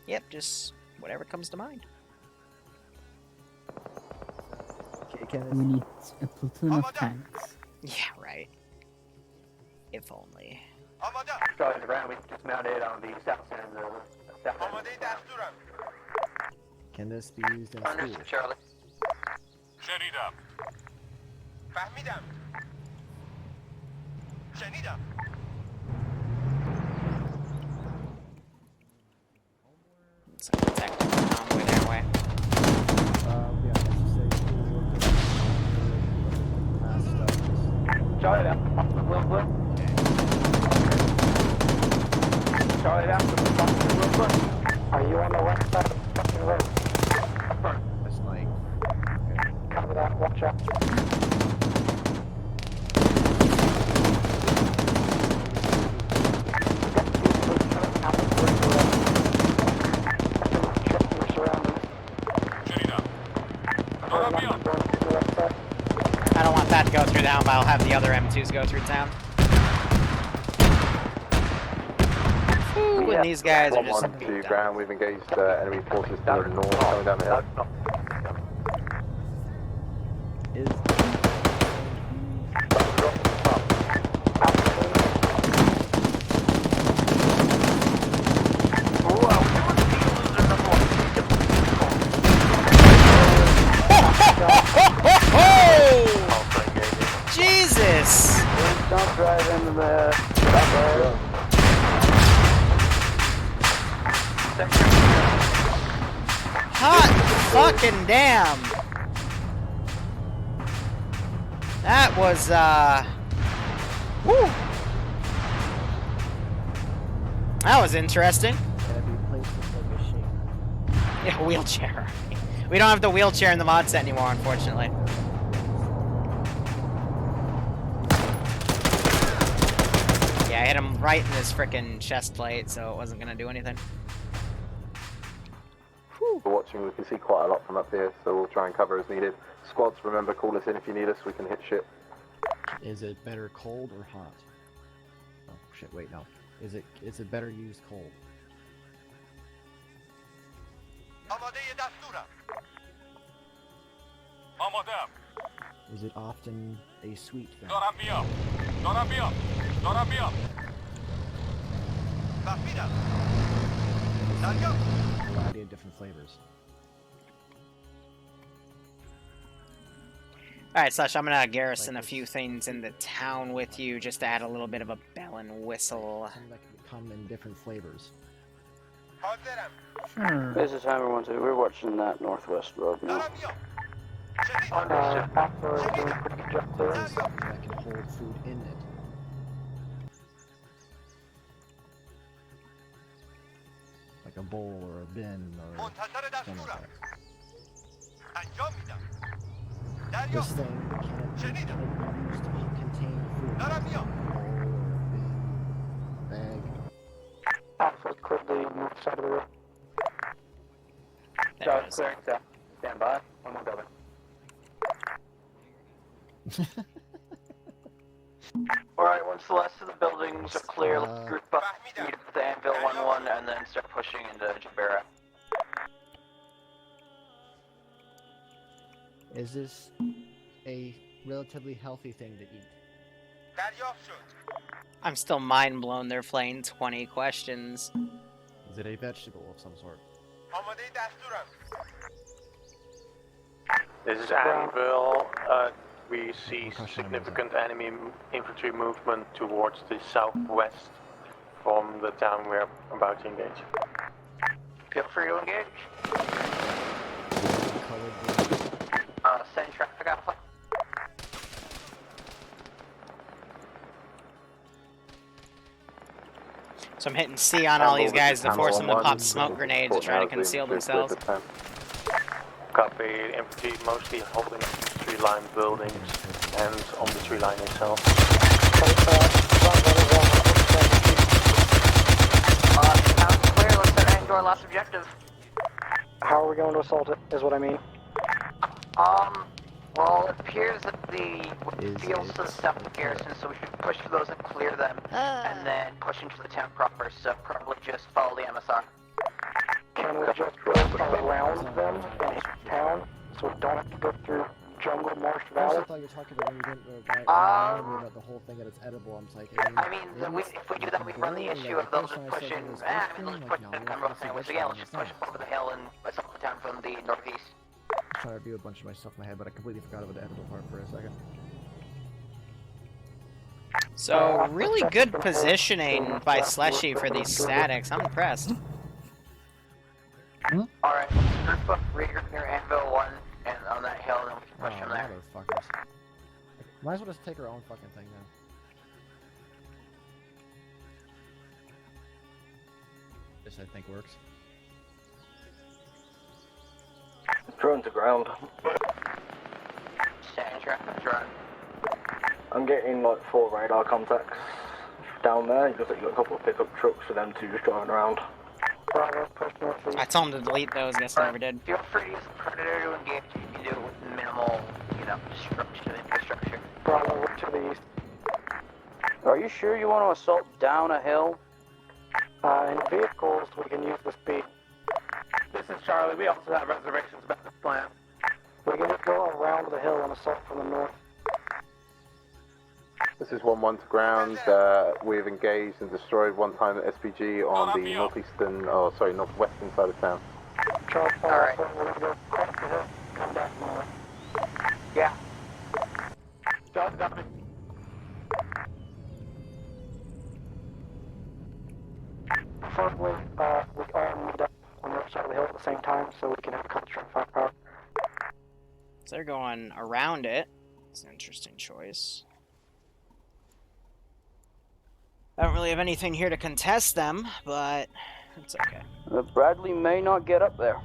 Yep, just whatever comes to mind. We need a platoon of tanks. Yeah, right. If only. Charlie ground, we just mounted on the south side of the south side. Can this be used in school? Understood, Charlie. شنیدم. فهمیدم. شنیدم. It's a tactical convoy their way. Yeah, as you say, Charlie Alpha, Charlie Alpha, are you on the west side of the fucking road? That's like... Cover that, watch out. I don't want that to go through town, but I'll have the other M2s go through town. Ooh, and these guys are just... 1-1 to ground, we've engaged enemy forces to the north, coming down the hill. Jesus! Don't drive into there. Hot fucking damn! That was, woo! That was interesting. Yeah, wheelchair. We don't have the wheelchair in the mod set anymore, unfortunately. Yeah, I hit him right in his frickin' chest plate, so it wasn't gonna do anything. We're watching, we can see quite a lot from up here, so we'll try and cover as needed. Squads, remember, call us in if you need us, we can hit shit. Is it better cold or hot? Oh shit, wait, no. Is it better used cold? Is it often a sweet thing? Variety of different flavors. Alright, Slash, I'm gonna garrison a few things in the town with you, just to add a little bit of a bell and whistle. That can come in different flavors. This is Hammer 1-2. We're watching that northwest road now. That can hold food in it. Like a bowl or a bin or something like that. This thing can be used to contain food. Bowl or a bin, bag. Alpha, clear the north side of the road. Clearing south. Stand by. One more building. Alright, once the rest of the buildings are clear, let's group up, meet at the Anvil 1-1, and then start pushing into Jabera. Is this a relatively healthy thing to eat? I'm still mind blown they're playing 20 questions. Is it a vegetable of some sort? This is Anvil. We see significant enemy infantry movement towards the southwest from the town we're about to engage. Feel free to engage. Send traffic Alpha. So I'm hitting C on all these guys to force them to pop smoke grenades to try to conceal themselves. Copy, infantry mostly holding up the tree line buildings and on the tree line itself. Town's clear, let's set aim to our last objective. How are we going to assault it, is what I mean. Well, it appears that the fields to the south of Garrison, so we should push for those and clear them, and then push into the town proper, so probably just follow the MSR. Can we just go around them in town, so we don't have to go through jungle marsh valley? I thought you were talking about when you didn't about the whole thing that it's edible. I'm like, I mean, if we do that, we run the issue of those just pushing, they'll just push the Emerald Sandwich again, let's just push over the hill and assault the town from the northeast. I was trying to review a bunch of my stuff in my head, but I completely forgot about the edible part for a second. So, really good positioning by Slushy for these statics. I'm impressed. Alright, group up rear near Anvil 1 and on that hill, and then we can push from there. Motherfuckers. Might as well just take our own fucking thing then. This I think works. Drone to ground. Stand traffic, drone. I'm getting like 4 radar contacts down there. You got a couple of pickup trucks for them two just driving around. I told him to delete those, guess I never did. Feel free to use the Predator to engage. You can do it with minimal, destruction of infrastructure. east. Are you sure you want to assault down a hill? In vehicles, we can use the speed. This is Charlie. We also have reservations about this plan. We can just go around the hill and assault from the north. This is 1-1 to ground. We've engaged and destroyed one time the SPG on the northwestern side of town. Charlie, Alright. We're going to go across the hill, come back north. Yeah. Charlie, got me. Preferably, we all meet up on the other side of the hill at the same time so we can have concentrated firepower. So they're going around it. It's an interesting choice. I don't really have anything here to contest them, but it's okay. Bradley may not get up there.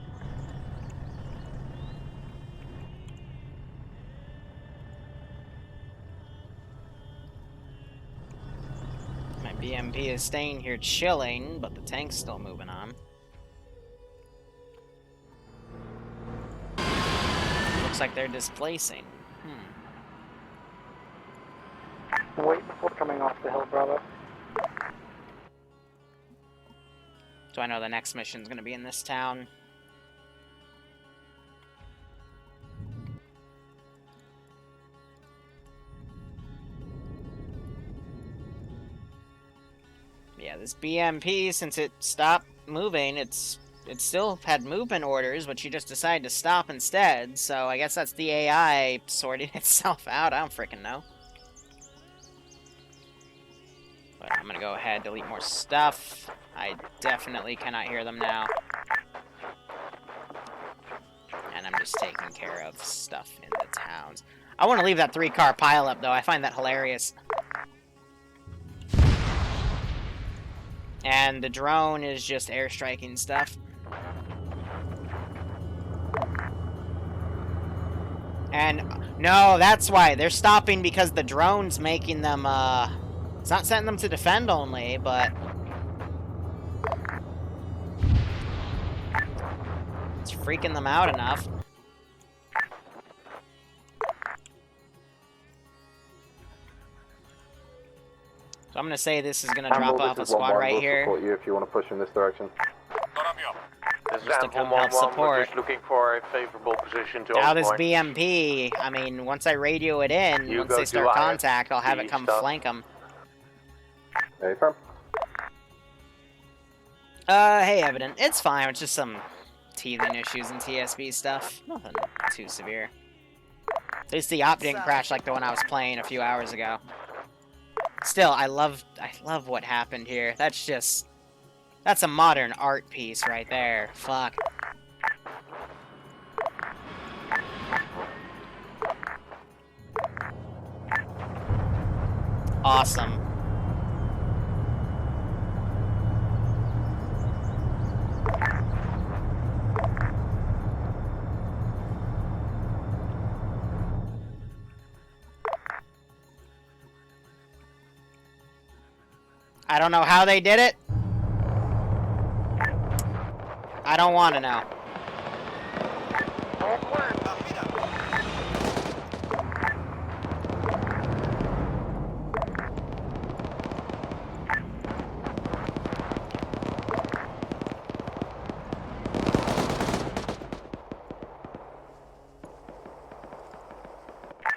My BMP is staying here chilling, but the tank's still moving on. Looks like they're displacing. Wait before coming off the hill, brother. So I know the next mission's gonna be in this town. Yeah, this BMP, since it stopped moving, it still had movement orders, but you just decided to stop instead, so I guess that's the AI sorting itself out. I don't freaking know. But I'm gonna go ahead, delete more stuff. I definitely cannot hear them now. And I'm just taking care of stuff in the towns. I want to leave that 3-car pileup, though. I find that hilarious. And the drone is just airstriking stuff. And, no, that's why. They're stopping because the drone's making them, it's not setting them to defend only, but it's freaking them out enough. So I'm gonna say this is gonna drop off a squad right here. Support you if you want to push in this direction. This is Just to come Ample help 1-1. We're support. just looking for a favorable position to Now this overpoint. BMP, I mean, once I radio it in, You once go they to start IS, contact, I'll have it come stuff. flank them. Hey, firm. Hey, Evident. It's fine. It's just some teething issues and TSB stuff. Nothing too severe. At least the op didn't crash like the one I was playing a few hours ago. Still, I love what happened here. That's a modern art piece right there. Fuck. Awesome. I don't know how they did it. I don't want to know.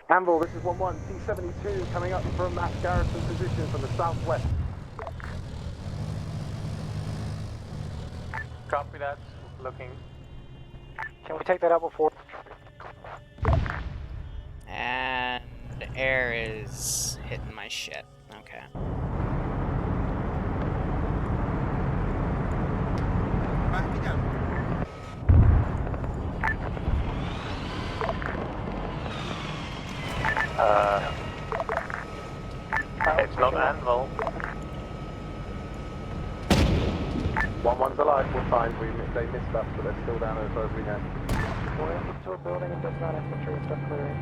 Anvil, this is 1-1, T-72 coming up from that garrison position from the southwest. Copy that. Looking. Can we take that out before? And air is hitting my shit. Okay. It's not Anvil. 1-1's alive, we're fine. They missed us, but they're still down as far as we know. We're into a building and does not infantry and stuff clearing.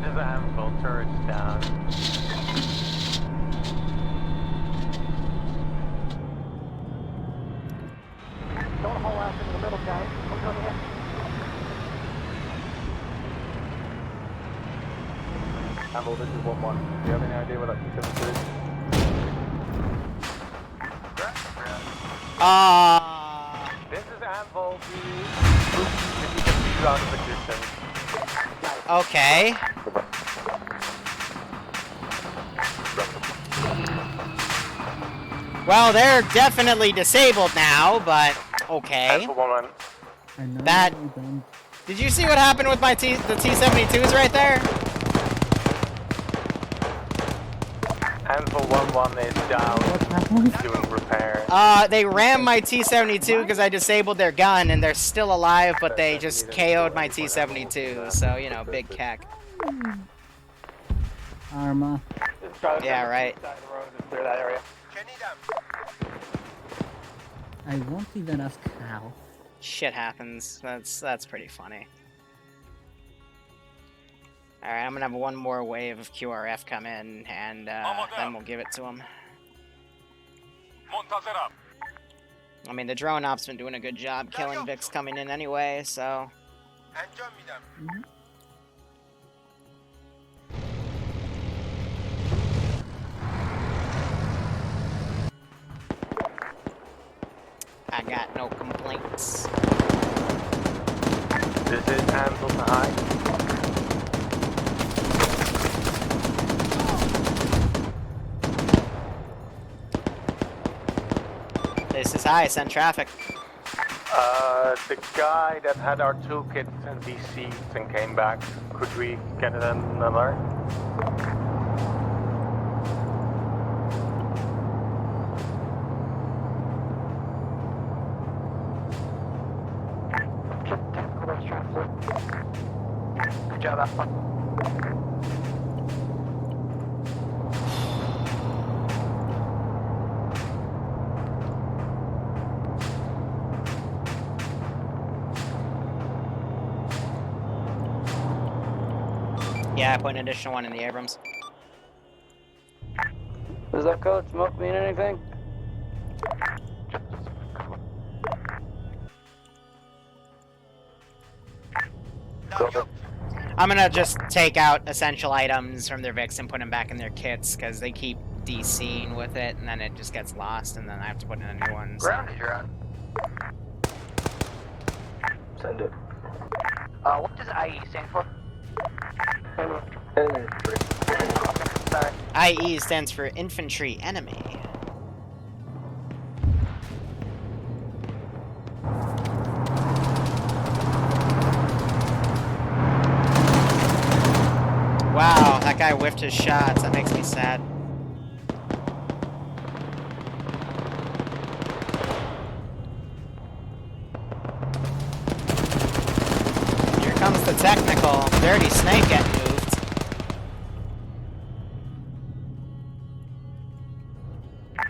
There's an Anvil. Turret's down. Don't haul ass into the middle, guys. We're coming in. Campbell, this is 1-1. Do you have any idea what that T-72 is? This is Anvil. Out of existence. Okay. Well, they're definitely disabled now, but okay. That. Did you see what happened with the T-72s right there? Anvil 1-1 is down, doing repairs. They rammed my T-72 because I disabled their gun, and they're still alive, but they just KO'd my T-72, so, you know, big cack. Arma. Yeah, right. I won't even ask how. Shit happens. That's pretty funny. Alright, I'm gonna have one more wave of QRF come in, and then we'll give it to him. I mean, the drone op's been doing a good job killing Vicks coming in anyway, so... I got no complaints. This is Anvil to high. This is high, send traffic. The guy that had our toolkit and DC'd and came back, could we get an alert? Good job, that one. Yeah, I put an additional one in the Abrams. Does that code smoke mean anything? I'm gonna just take out essential items from their Vicks and put them back in their kits, because they keep DCing with it, and then it just gets lost, and then I have to put in a new one. So. Ground is your own. Send it. What does IE stand for? IE stands for Infantry Enemy. Wow, that guy whiffed his shots. That makes me sad. Here comes the technical. Dirty Snake getting moved.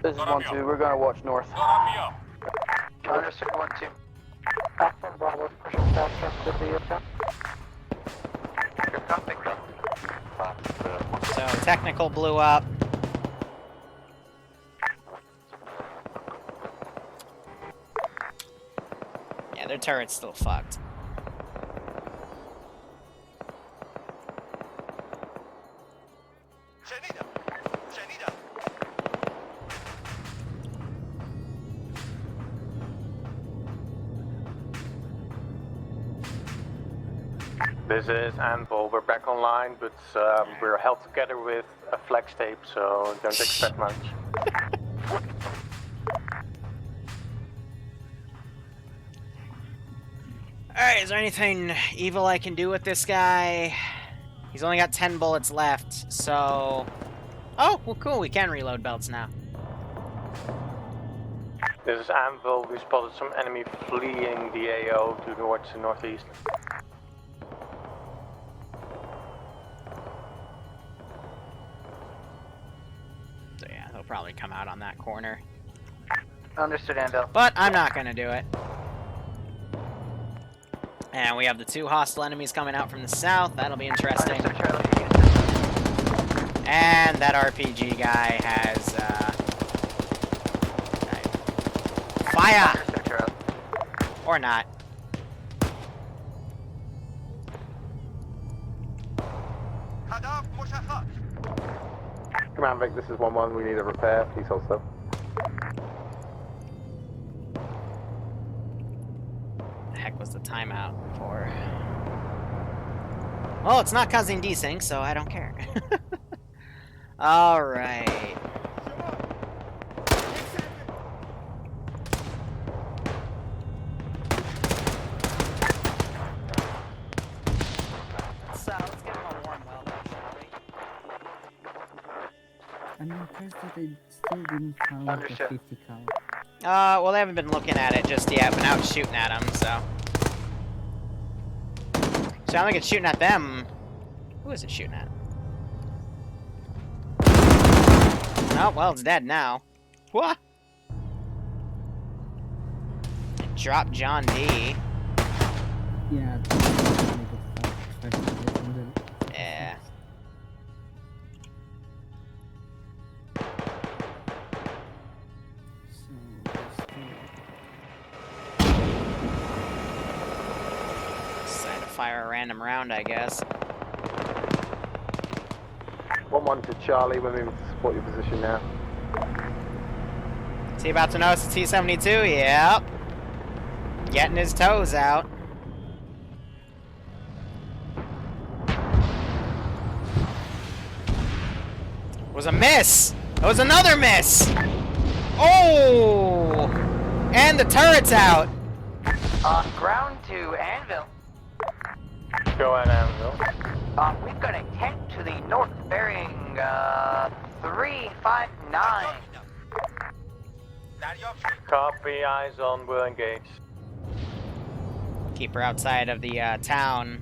This is 1-2. We're gonna watch north. Understood, 1-2. Bravo, pushing faster to the attack. So, technical blew up. Yeah, their turret's still fucked. This is Anvil. We're back online, but we're held together with a flex tape, so don't expect much. Alright, is there anything evil I can do with this guy? He's only got 10 bullets left, so... Oh, well cool, we can reload belts now. This is Anvil. We spotted some enemy fleeing the AO towards the northeast. So yeah, he'll probably come out on that corner. Understood, Anvil. But I'm not gonna do it. And we have the 2 hostile enemies coming out from the south. That'll be interesting. And that RPG guy has, fire! Or not. Command Vic, this is 1-1. We need a repair. Please hold still. The heck was the timeout for? Well, it's not causing desync, so I don't care. All right. Let's get him a warm welcome, shall we? I'm impressed that they still didn't count the 50 count. Well, they haven't been looking at it just yet, but now it's shooting at them, so. So I think it's shooting at them. Who is it shooting at? Oh, well, it's dead now. What? Drop John D. Yeah. Yeah. Decide to fire a random round, I guess. 1-1 to Charlie. We're moving to support your position now. Is he about to notice the T-72? Yep. Getting his toes out. It was a miss! It was another miss! Oh! And the turret's out! On ground to Anvil. Go ahead, Anvil. We've got a tent to the north bearing 359. Copy, eyes on, we'll engage. Keep her outside of the town.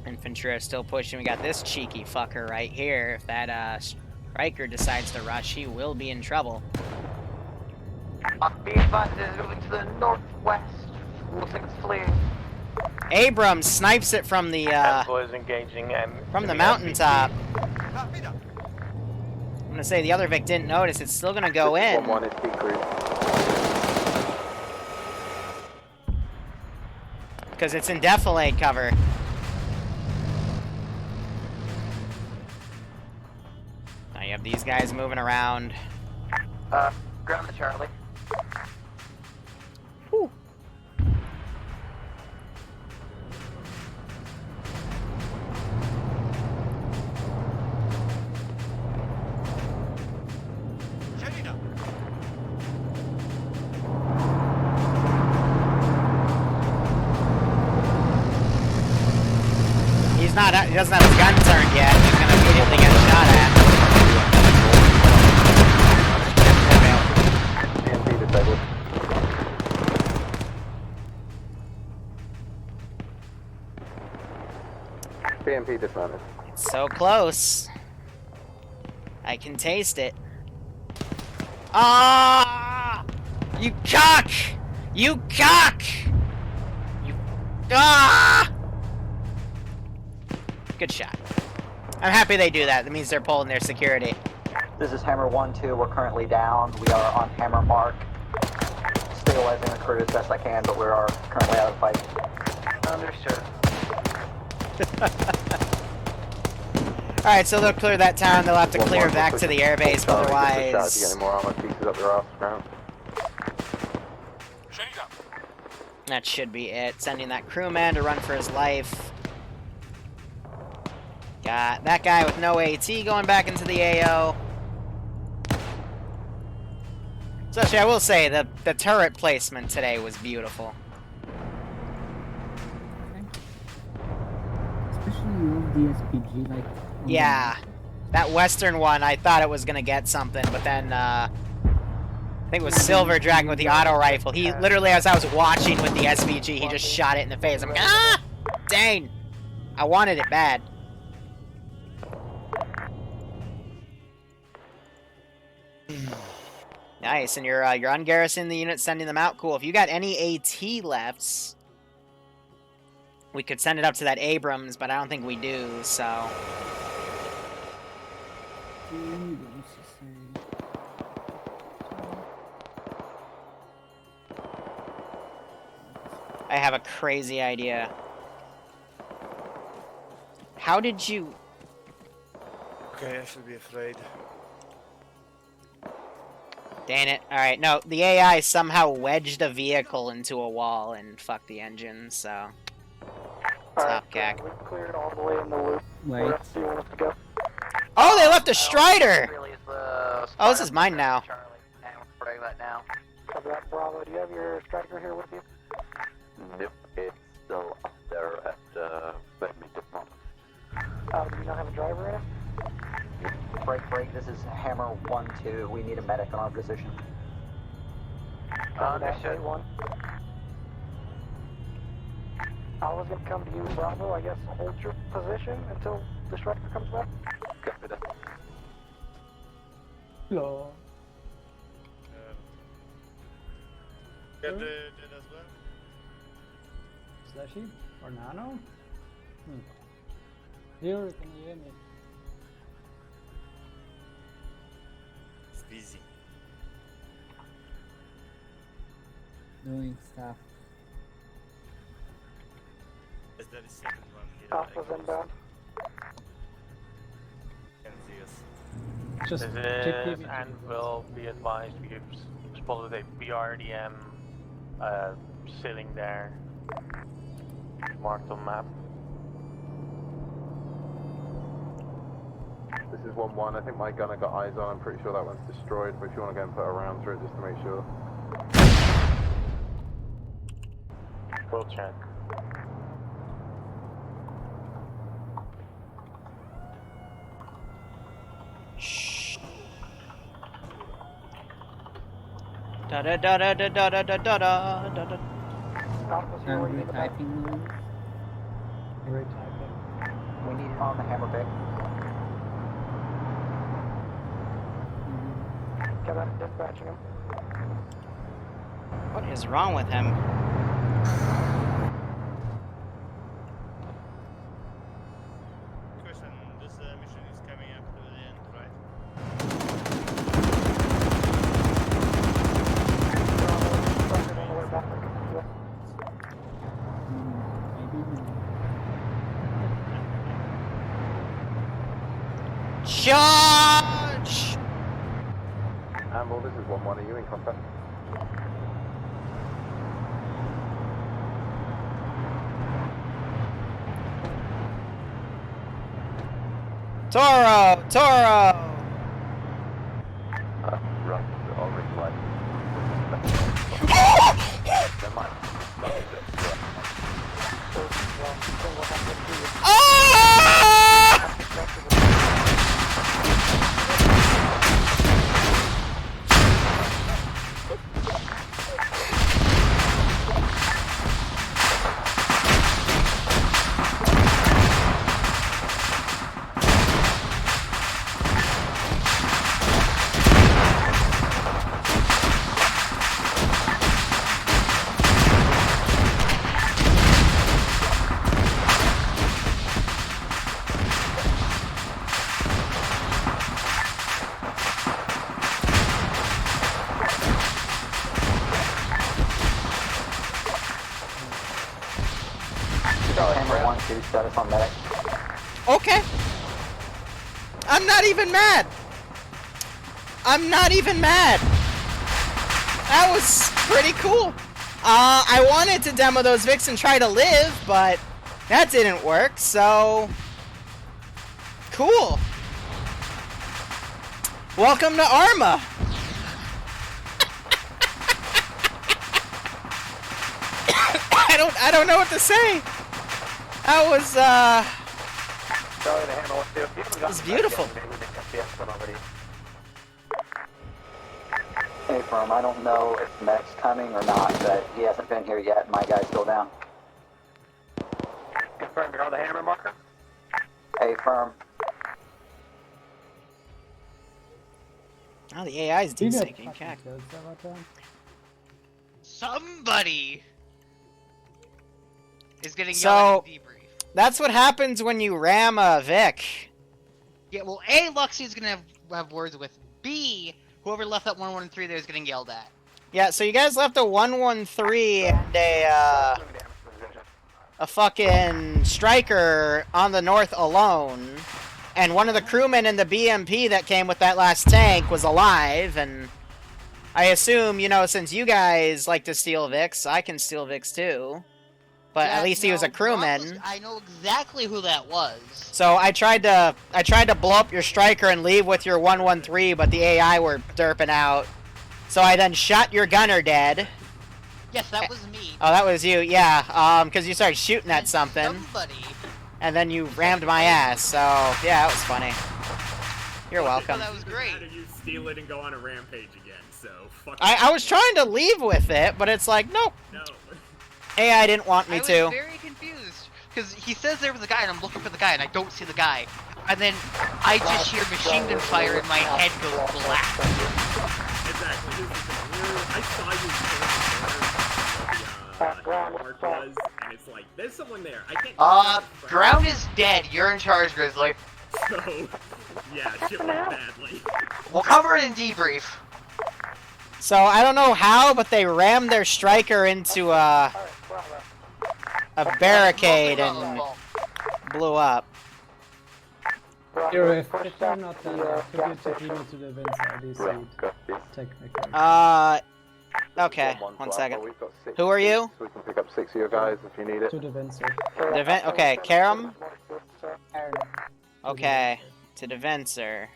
Infantry are still pushing. We got this cheeky fucker right here. If that striker decides to rush, he will be in trouble. Be advised, is moving to the northwest. Looks like it's clear. Abrams snipes it from the is engaging from the mountaintop. I'm gonna say the other Vic didn't notice. It's still gonna go in. 1-1 is decreased. Because it's in defilade cover. Now you have these guys moving around. Ground the Charlie. Whew. He doesn't have his gun turned yet. He's gonna immediately get shot at. BMP disabled. BMP dismounted. It's so close. I can taste it. Ah! You cock! You cock! You... Ah! Good shot. I'm happy they do that. That means they're pulling their security. This is Hammer 1-2. We're currently down. We are on Hammer Mark. Stabilizing the crew as best I can, but we are currently out of the fight. Understood. Alright, so they'll clear that town. They'll have to clear back to the airbase, otherwise... You get any more armor pieces up your ass ground. That should be it. Sending that crewman to run for his life. Got that guy with no AT going back into the AO. So actually, I will say, the turret placement today was beautiful. Especially with the SPG, like... Yeah. That western one, I thought it was gonna get something, but then, I think it was Silver Dragon with the auto rifle. He, literally, as I was watching with the SVG, he just shot it in the face. I'm like, ah! Dang! I wanted it bad. Nice, and you're ungarrisoning the unit, sending them out. Cool. If you got any AT lefts, we could send it up to that Abrams, but I don't think we do, so... I have a crazy idea. How did you... Okay, I should be afraid. Dang it. Alright, no, the AI somehow wedged a vehicle into a wall and fucked the engine, so... Top cack. We cleared all the way in the loop. Wait. Where else do you want us to go? Oh, they left a Strider! Oh, this is mine now. That now. Copy that, Bravo. Do you have your striker here with you? Nope, it's still up there at Beverly Road. Do you not have a driver in? Break. This is Hammer 1-2. We need a medic on our position. Understood. One. I was gonna come to you, Bravo. I guess hold your position until the striker comes back. Copy that. Hello. Get it as well. Slashy or Nano? Here, can you hear me? It's busy. Doing stuff. Is there a second one here? Alpha's inbound. And Zeus. Just This check is, TV. and will be advised, we've spotted a BRDM sailing there, marked on map. This is 1-1. I think my gunner got eyes on. I'm pretty sure that one's destroyed, but if you want to go and put a round through it just to make sure. We'll check. Shh. Da da da da da da da da da da da. Alpha's here. Where you need the back. Retyping. We need it on the hammer pick. Get that dispatching him. What is wrong with him? Question, this mission is coming up to the end, right? Striker's on the way back. Charge! Amble, this is 1-1. Are you in contact? Toro! Toro! Right, already light. Never mind. Hammer 1-2, status on medic. Okay. I'm not even mad. I'm not even mad. That was pretty cool. I wanted to demo those Vics and try to live, but that didn't work, so... Cool. Welcome to Arma. I don't know what to say. That was, it was beautiful. Hey, Firm, I don't know if Medic's coming or not, but he hasn't been here yet. My guy's still down. Confirm you're on the hammer marker. Hey, Firm. Oh, the AI's desyncing. Cack. Somebody is getting So, yelled at in debrief. That's what happens when you ram a Vic. Yeah, well, A, Luxie's gonna have words with. B, whoever left that 113 there is getting yelled at. Yeah, so you guys left a 113 and a fucking striker on the north alone. And one of the crewmen in the BMP that came with that last tank was alive, and I assume, you know, since you guys like to steal Vicks, I can steal Vicks too. But Yeah, at least he was a crewman. I know exactly who that was. So I tried to blow up your striker and leave with your 113, but the AI were derping out. So I then shot your gunner dead. Yes, that was me. Oh, that was you, yeah. Because you started shooting at something. And then you rammed my ass, so yeah, that was funny. You're welcome. That was great. How do you steal it and go on a rampage again? So fuck. I was trying to leave with it, but it's like, nope. No. AI didn't want me to. I was very confused, because he says there was a guy, and I'm looking for the guy, and I don't see the guy. And then I just hear machine gun fire, and my head goes black. Exactly. This is the thing. I saw you Mark was, and it's like, there's someone there. I can't. Ground is dead. You're in charge, Grizzly. So, yeah, shit went badly. We'll cover it in debrief. So I don't know how, but they rammed their striker into a barricade and blew up. If they're not could you take me to the event side? Is technically. Okay, 1 second. Who are you? We can pick up 6 of your guys if you need it. To the event side. The event, okay, Karam? Okay, to the event, sir.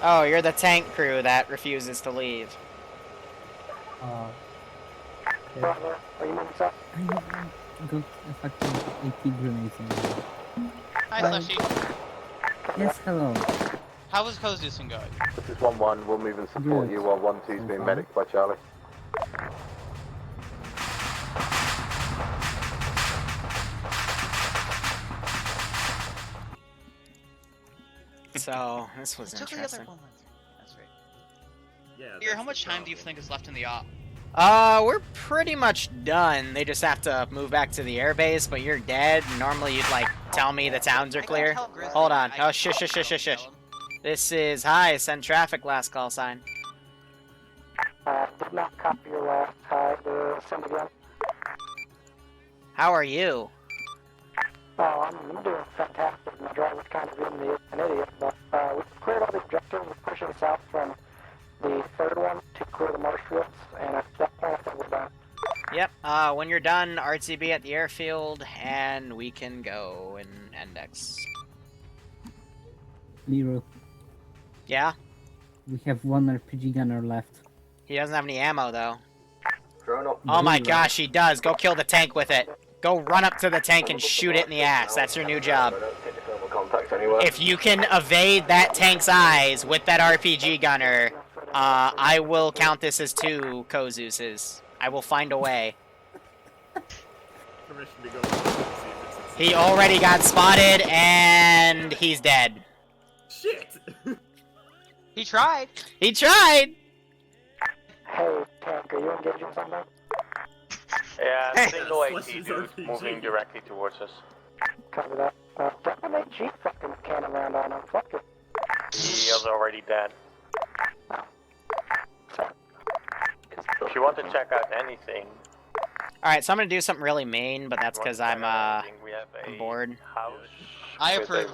Oh, you're the tank crew that refuses to leave. Are you moving south? I got a fucking 80 grenades in there. Hi, Slushy. Yes, hello. How was Kozusen going? This is 1-1, we'll move and support you while 1-2's being medicked by Charlie. So, this was interesting. That's right. Yeah. How much time do you think is left in the op? We're pretty much done. They just have to move back to the airbase, but you're dead. Normally you'd, like, tell me the towns are clear. Hold on. Oh, shush. This is, hi, send traffic, last call sign. Did not copy your last. Hi, send again. How are you? Oh, I'm doing fantastic. My driver's kind of an idiot, but we've cleared all the objectives. We're pushing south from the third one to clear the marshroots, and at that point I think we're done. Yep, when you're done, RTB at the airfield, and we can go and index. Liru. Yeah? We have 1 RPG gunner left. He doesn't have any ammo, though. Oh my gosh, he does. Go kill the tank with it. Go run up to the tank and shoot it in the ass. That's your new job. If you can evade that tank's eyes with that RPG gunner, I will count this as 2 Kozuses. I will find a way. He already got spotted, and he's dead. Shit! He tried! He tried! Hey, tank, are you engaging something? Yeah, single AT dude moving directly towards us. Copy that. Don't make G fucking cannon around on him. Fuck it. He is already dead. If you want to check out anything... Alright, so I'm gonna do something really mean, but that's because I'm, bored. I approve.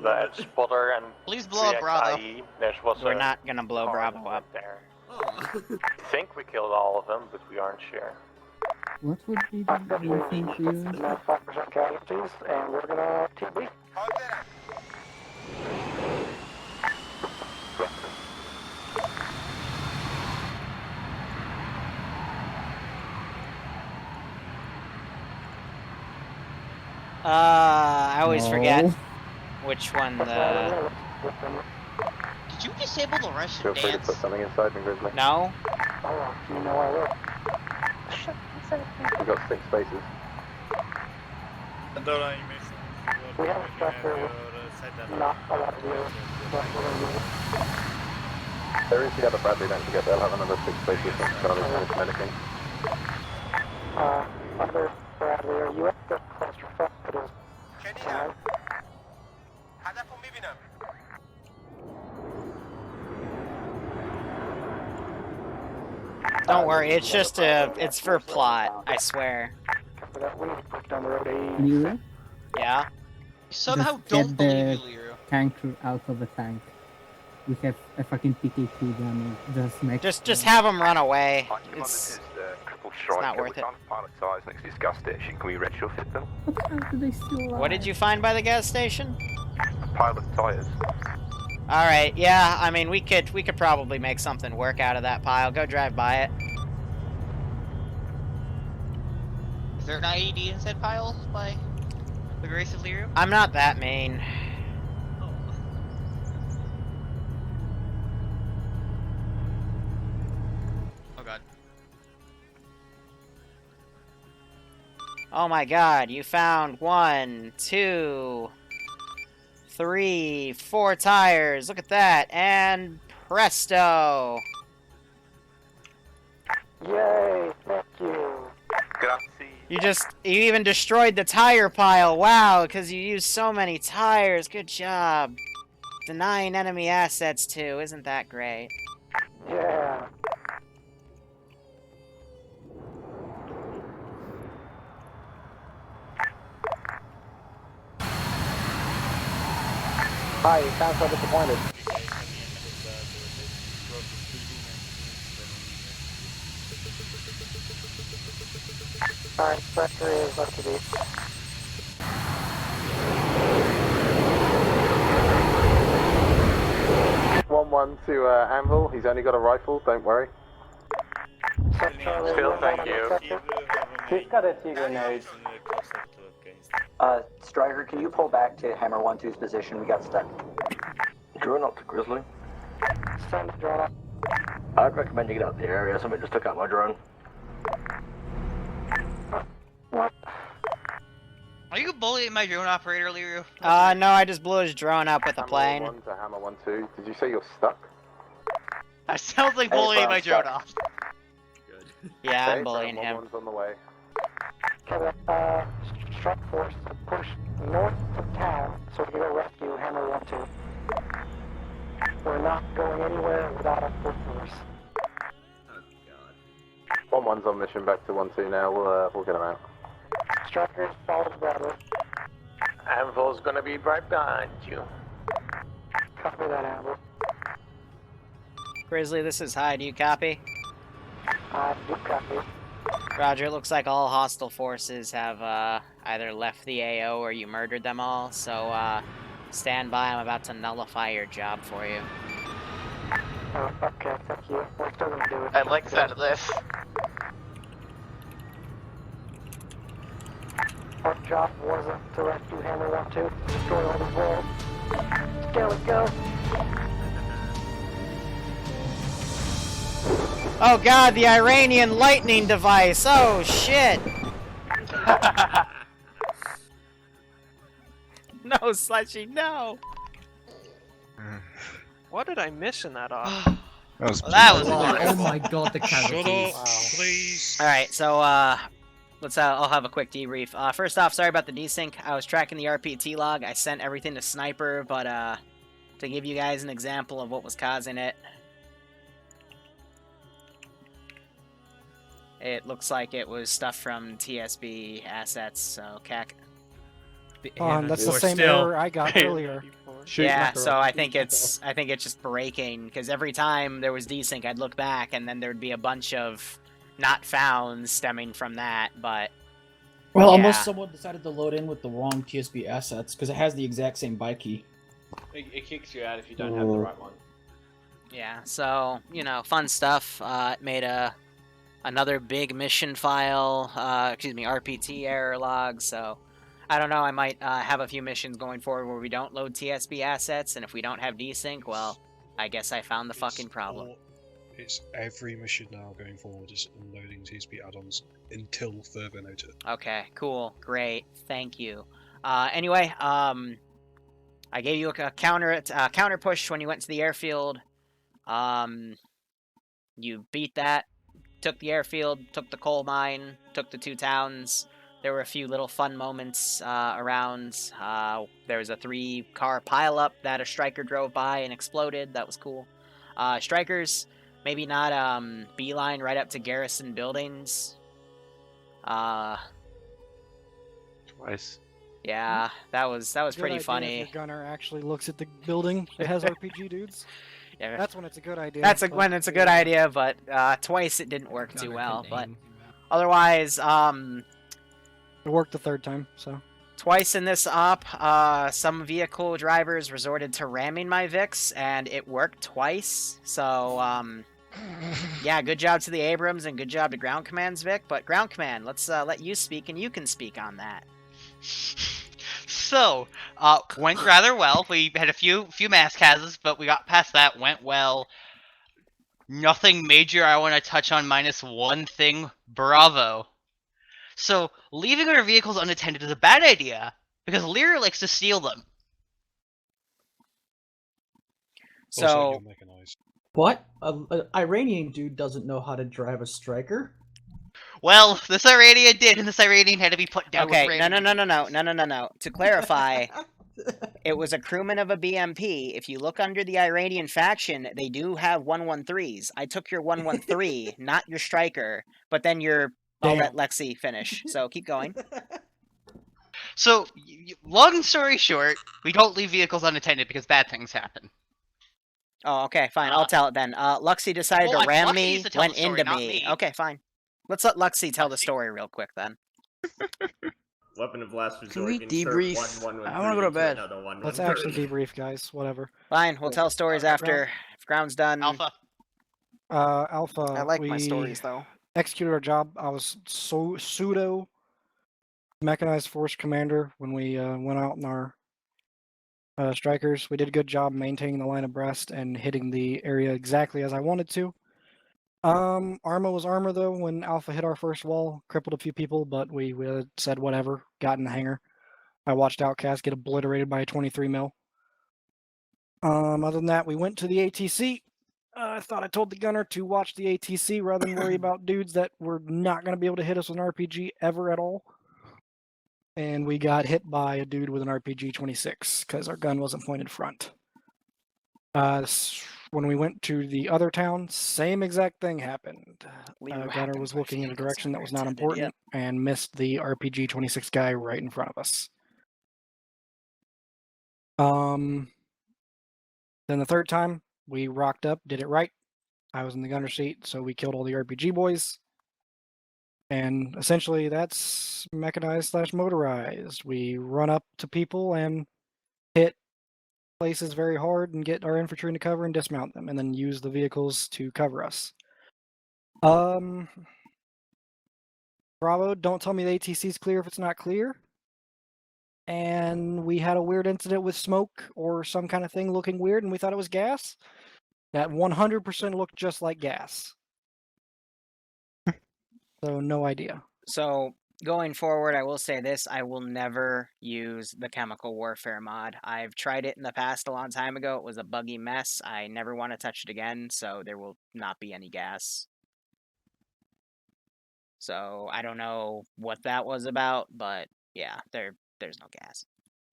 The spotter and please blow up Bravo. We're not gonna blow Bravo up. There. I think we killed all of them, but we aren't sure. What would be the real thing for you? 95% casualties, and we're gonna TB. I always forget which one the... Did you disable the Russian Feel dance? free to put something inside me, Grizzly. No? Oh, you know I will. We've got 6 spaces. We have a structure with not a lot of you. There is the other Bradley, don't forget, they'll have another 6 spaces from Charlie's finish medicing. Other Bradley, are you at the clusterfuck that is time? Don't worry, it's just it's for plot, I swear. Liru? Yeah? somehow Just don't get believe the you, Liru. tanker out of the tank. We have a fucking PK2 damage just next. Just have them run away. Hi, Commander, this is Triple It's Strike. not worth We found pilot tires next to this gas station. Can we retrofit them? How do they still alive? What did you find by the gas station? Pilot tires. All right, yeah. I mean, we could probably make something work out of that pile. Go drive by it. Is there an IED in said pile by the grace of Liru? I'm not that mean. Oh god. Oh my god, you found 1, 2, 3, 4 tires. Look at that. And presto. Yay, thank you. Grazie. You even destroyed the tire pile. Wow, because you used so many tires. Good job. Denying enemy assets too. Isn't that great? Yeah. Hi, you sound so disappointed. Alright, Spectre is up to date. One to Anvil. He's only got a rifle. Don't worry. Still, thank you. He's got a T grenade. Striker, can you pull back to Hammer 1-2's position? We got stuck. Drone up to Grizzly. Send the drone up. I'd recommend you get out the area. Somebody just took out my drone. What? Are you bullying my drone operator, Liru? No, I just blew his drone up with a plane. Hammer 1 to Hammer 1-2. Did you say you're stuck? That sounds like bullying my drone off. Yeah, Okay, I'm bullying Hammer him. 1's on the way. Okay, strike force to push north of town so we can go rescue Hammer 1-2. We're not going anywhere without a full force. 1-1's on mission back to 1-2 now. We'll get him out. Strikers, follow the Bravo. Anvil's gonna be right behind you. Copy that, Anvil. Grizzly, this is High. Do you copy? Do copy. Roger, it looks like all hostile forces have either left the AO or you murdered them all, so stand by. I'm about to nullify your job for you. Oh, okay, thank you. We're still gonna do it. I like the sound of this. Our job wasn't to rescue Hammer 1-2, destroy all the world. There we go. Oh god, the Iranian lightning device! Oh shit! No, Slushy, no! What did I miss in that off? That was Oh my god, the casualties. Shut up, please. Alright, so, let's, I'll have a quick debrief. First off, sorry about the desync. I was tracking the RPT log. I sent everything to Sniper, but, to give you guys an example of what was causing it, it looks like it was stuff from TSB assets, so CAC. That's the same error I got earlier. Yeah, so I think it's just breaking, because every time there was desync, I'd look back, and then there'd be a bunch of not found stemming from that, but... Well, yeah. unless someone decided to load in with the wrong TSB assets, because it has the exact same byte key. It kicks you out if you don't have the right one. Yeah, so, you know, fun stuff. It made another big mission file, RPT error log, so... I don't know, I might have a few missions going forward where we don't load TSB assets, and if we don't have desync, well, I guess I found the fucking problem. It's every mission now going forward is unloading TSB add-ons until further notice. Okay, cool, great, thank you. Anyway, I gave you a counter push when you went to the airfield. You beat that, took the airfield, took the coal mine, took the 2 towns. There were a few little fun moments around. There was a 3-car pileup that a striker drove by and exploded. That was cool. Strikers, maybe not beeline right up to garrison buildings. Twice. Yeah, that was Good pretty idea funny. If your gunner actually looks at the building that has RPG dudes. Yeah, that's when it's a good idea. That's when it's a good idea, but twice it didn't work too well. But otherwise, it worked the third time. So twice in this op, some vehicle drivers resorted to ramming my Vix, and it worked twice. So yeah, good job to the Abrams and good job to Ground Command's Vic. But Ground Command, let's let you speak, and you can speak on that. So, went rather well. We had a few mass cases, but we got past that. Went well. Nothing major I want to touch on minus one thing. Bravo. So, leaving our vehicles unattended is a bad idea, because Liru likes to steal them. So... What? An Iranian dude doesn't know how to drive a striker? Well, this Iranian did, and this Iranian had to be put down. Okay, no. To clarify, it was a crewman of a BMP. If you look under the Iranian faction, they do have 113s. I took your 113, not your striker, but then I'll let Lexi finish, so keep going. So, long story short, we don't leave vehicles unattended because bad things happen. Oh, okay, fine. I'll tell it then. Luxie decided to ram me, went into me. Okay, fine. Let's let Luxie tell the story real quick then. Weapon of last resort. Can we debrief? I want to go to bed. Let's actually debrief, guys. Whatever. Fine, we'll tell stories after. If Ground's done. Alpha. Alpha. I like my stories though. Executed our job. I was pseudo mechanized force commander when we went out in our strikers. We did a good job maintaining the line abreast and hitting the area exactly as I wanted to. Arma was Arma though when Alpha hit our first wall, crippled a few people, but we said whatever, got in the hangar. I watched Outcast get obliterated by a 23 mil. Other than that, we went to the ATC. I thought I told the gunner to watch the ATC rather than worry about dudes that were not going to be able to hit us with an RPG ever at all. And we got hit by a dude with an RPG-26 because our gun wasn't pointed front. When we went to the other town, same exact thing happened. Gunner was looking in a direction that was not important and missed the RPG-26 guy right in front of us. Then the third time, we rocked up, did it right. I was in the gunner seat, so we killed all the RPG boys. And essentially, that's mechanized/motorized. We run up to people and hit places very hard and get our infantry into cover and dismount them, and then use the vehicles to cover us. Bravo, don't tell me the ATC is clear if it's not clear. And we had a weird incident with smoke or some kind of thing looking weird, and we thought it was gas. That 100% looked just like gas. So no idea. So going forward, I will say this, I will never use the chemical warfare mod. I've tried it in the past a long time ago. It was a buggy mess. I never want to touch it again, so there will not be any gas. So I don't know what that was about, but yeah, there's no gas.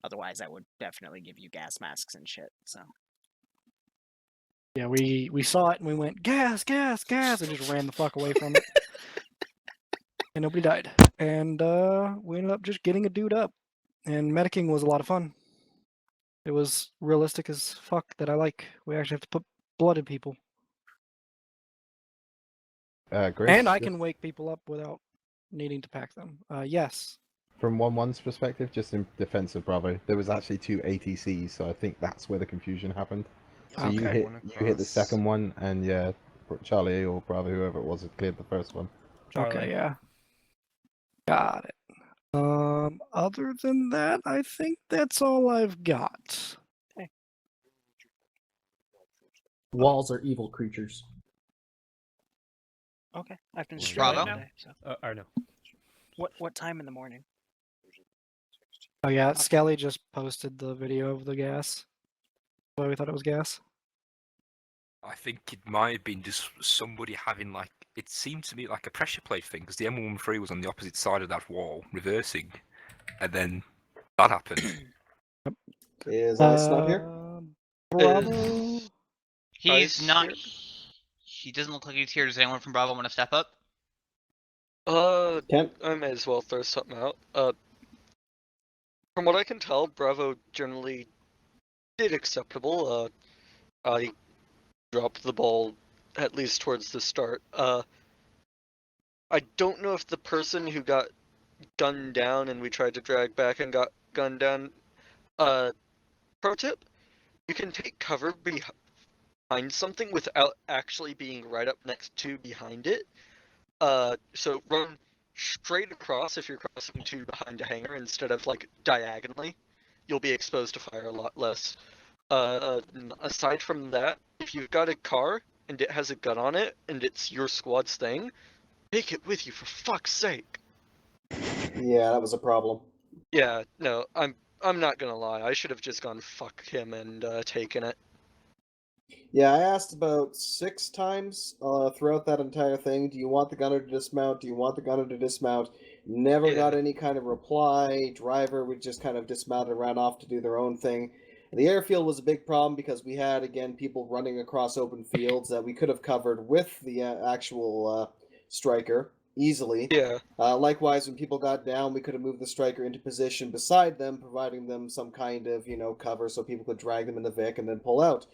Otherwise, I would definitely give you gas masks and shit, so. Yeah, we saw it and we went, gas, gas, gas, and just ran the fuck away from it. And nobody died. And we ended up just getting a dude up. And medicing was a lot of fun. It was realistic as fuck that I like. We actually have to put blood in people. Great. And I can wake people up without needing to pack them. Yes. From 1-1's perspective, just in defense of Bravo, there was actually 2 ATCs, so I think that's where the confusion happened. So Okay. you hit the second one, and yeah, Charlie or Bravo, whoever it was, had cleared the first one. Okay, yeah. Got it. Other than that, I think that's all I've got. Walls are evil creatures. Okay, I've been Bravo. today, so. Or no. What time in the morning? Oh yeah, Skelly just posted the video of the gas. Why we thought it was gas. I think it might have been just somebody having like, it seemed to me like a pressure plate thing, because the M113 was on the opposite side of that wall, reversing, and then that happened. Is Ice not here? Bravo. He's not. He doesn't look like he's here. Does anyone from Bravo want to step up? Kemp? I may as well throw something out. From what I can tell, Bravo generally did acceptable. I dropped the ball at least towards the start. I don't know if the person who got gunned down and we tried to drag back and got gunned down. Pro tip: you can take cover behind something without actually being right up next to behind it. So run straight across if you're crossing to behind a hangar instead of like diagonally. You'll be exposed to fire a lot less. Aside from that, if you've got a car and it has a gun on it and it's your squad's thing, take it with you for fuck's sake. Yeah, that was a problem. Yeah, no, I'm not gonna lie. I should have just gone fuck him and taken it. Yeah, I asked about 6 times throughout that entire thing, do you want the gunner to dismount? Do you want the gunner to dismount? Never got any kind of reply. Driver would just kind of dismount and ran off to do their own thing. The airfield was a big problem because we had, again, people running across open fields that we could have covered with the actual striker easily. Yeah. Likewise, when people got down, we could have moved the striker into position beside them, providing them some kind of, cover so people could drag them in the Vic and then pull out.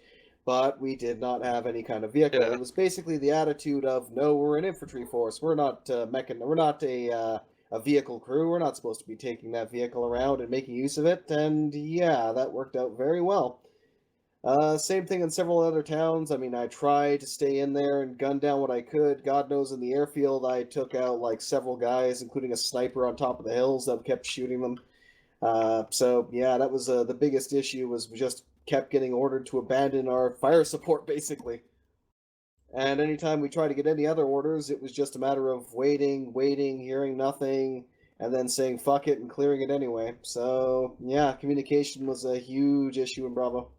But we did not have any kind of vehicle. Yeah. It was basically the attitude of, no, we're an infantry force. We're not we're not a vehicle crew. We're not supposed to be taking that vehicle around and making use of it. And yeah, that worked out very well. Same thing in several other towns. I mean, I tried to stay in there and gun down what I could. God knows in the airfield, I took out like several guys, including a sniper on top of the hills that kept shooting them. So yeah, that was the biggest issue, was we just kept getting ordered to abandon our fire support, basically. And anytime we tried to get any other orders, it was just a matter of waiting, hearing nothing, and then saying fuck it and clearing it anyway. So yeah, communication was a huge issue in Bravo.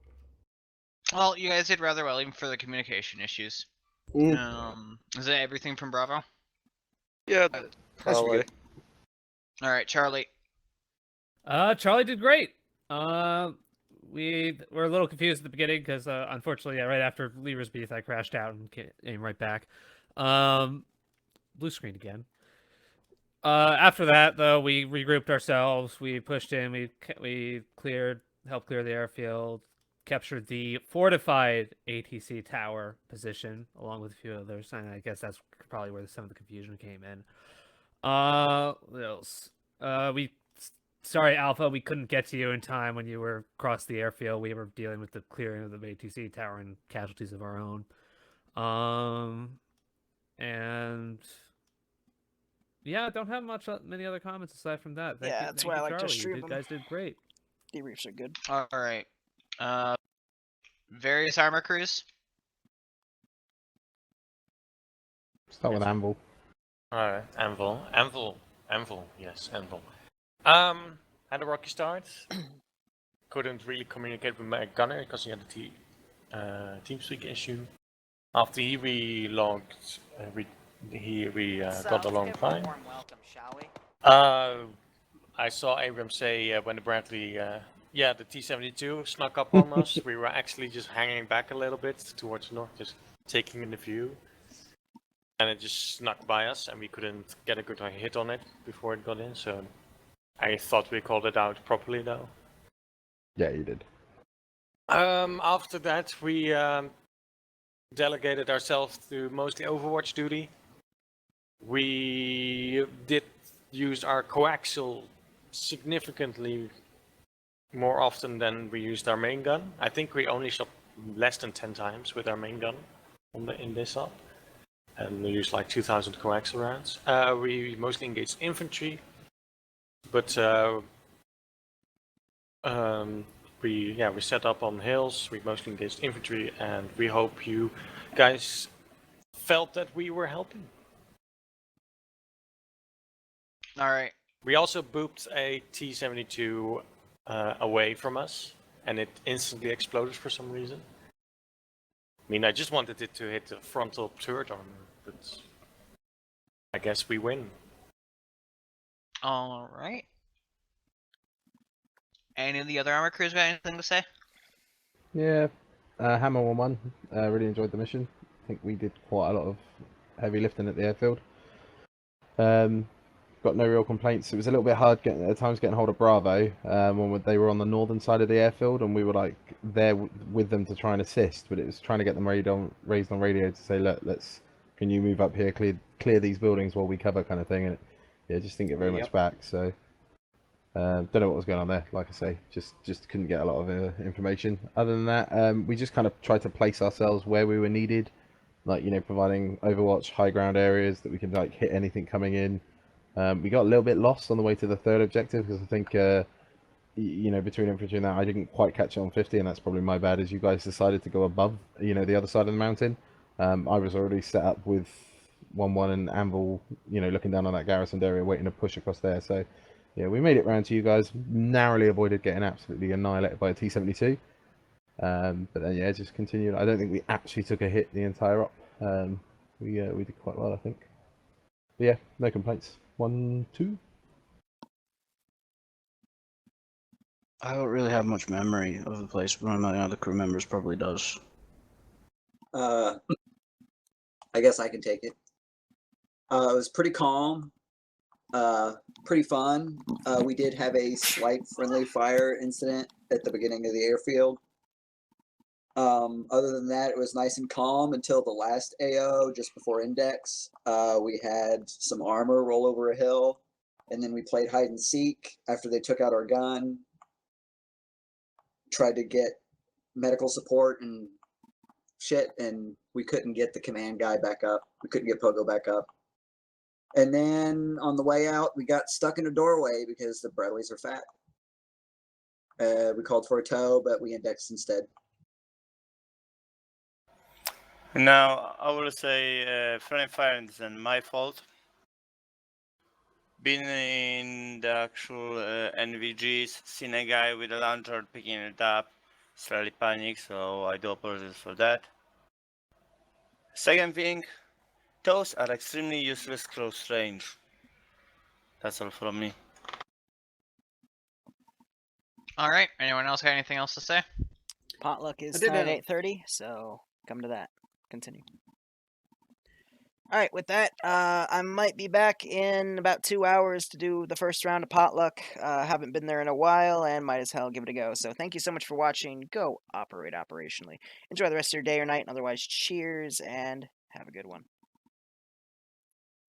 Well, you guys did rather well, even for the communication issues. Is that everything from Bravo? Yeah, probably. All right, Charlie. Charlie did great. We were a little confused at the beginning because, unfortunately, right after Liru's beef, I crashed out and came right back. Blue screen again. After that, though, we regrouped ourselves. We pushed in. We helped clear the airfield, captured the fortified ATC tower position, along with a few others. And I guess that's probably where some of the confusion came in. What else? Sorry, Alpha, we couldn't get to you in time when you were across the airfield. We were dealing with the clearing of the ATC tower and casualties of our own. And yeah, I don't have many other comments aside from that. Thank you, that's why I like to stream them. You guys did great. Debriefs are good. All right. Various armor crews. Start with Anvil. Alright, Anvil. Yes, Anvil. Had a rocky start. Couldn't really communicate with my gunner because he had a TeamSpeak issue. After he relogged, we got along fine. I saw Abram say when the Bradley, the T-72 snuck up on us. We were actually just hanging back a little bit towards the north, just taking in the view. And it just snuck by us, and we couldn't get a good hit on it before it got in, so I thought we called it out properly, though. Yeah, you did. After that, we delegated ourselves to mostly Overwatch duty. We did use our coaxial significantly more often than we used our main gun. I think we only shot less than 10 times with our main gun in this op. And we used like 2,000 coaxial rounds. We mostly engaged infantry, but we set up on hills. We mostly engaged infantry, and we hope you guys felt that we were helping. All right. We also booped a T-72 away from us, and it instantly exploded for some reason. I mean, I just wanted it to hit the frontal turret armor, but I guess we win. All right. Any of the other armor crews got anything to say? Yeah, Hammer 1-1. Really enjoyed the mission. I think we did quite a lot of heavy lifting at the airfield. Got got no real complaints. It was a little bit hard at times getting hold of Bravo when they were on the northern side of the airfield, and we were like there with them to try and assist. But it was trying to get them raised on radio to say, look, can you move up here, clear these buildings while we cover, kind of thing. And yeah, just didn't get very much back. So don't know what was going on there. Like I say, just couldn't get a lot of information. Other than that, we just kind of tried to place ourselves where we were needed, like providing overwatch, high ground areas that we could like hit anything coming in. We got a little bit lost on the way to the third objective because I think between infantry and that I didn't quite catch it on 50, and that's probably my bad. As you guys decided to go above the other side of the mountain, I was already set up with 1-1 and Anvil, looking down on that garrisoned area, waiting to push across there. So yeah, we made it round to you guys. Narrowly avoided getting absolutely annihilated by a T-72. But then yeah, just continued. I don't think we actually took a hit the entire op. We did quite well, I think. But yeah, no complaints. 1, 2. I don't really have much memory of the place, but one of my other crew members probably does. I guess I can take it. It was pretty calm, pretty fun. We did have a slight friendly fire incident at the beginning of the airfield. Other than that, it was nice and calm until the last AO, just before index. We had some Arma roll over a hill, and then we played hide and seek after they took out our gun. Tried to get medical support and shit, and we couldn't get the command guy back up. We couldn't get Pogo back up. And then on the way out, we got stuck in a doorway because the Bradleys are fat. We called for a tow, but we indexed instead. Now, I will say friendly fire isn't my fault. Being in the actual NVGs, seen a guy with a lantern picking it up, slightly panicked, so I do apologize for that. Second thing, tows are extremely useless close range. That's all from me. Alright, anyone else got anything else to say? Potluck is tonight at 8:30, so come to that. Continue. Alright, with that, I might be back in about 2 hours to do the first round of Potluck. Haven't been there in a while, and might as hell give it a go. So thank you so much for watching. Go operate operationally. Enjoy the rest of your day or night, and otherwise cheers, and have a good one.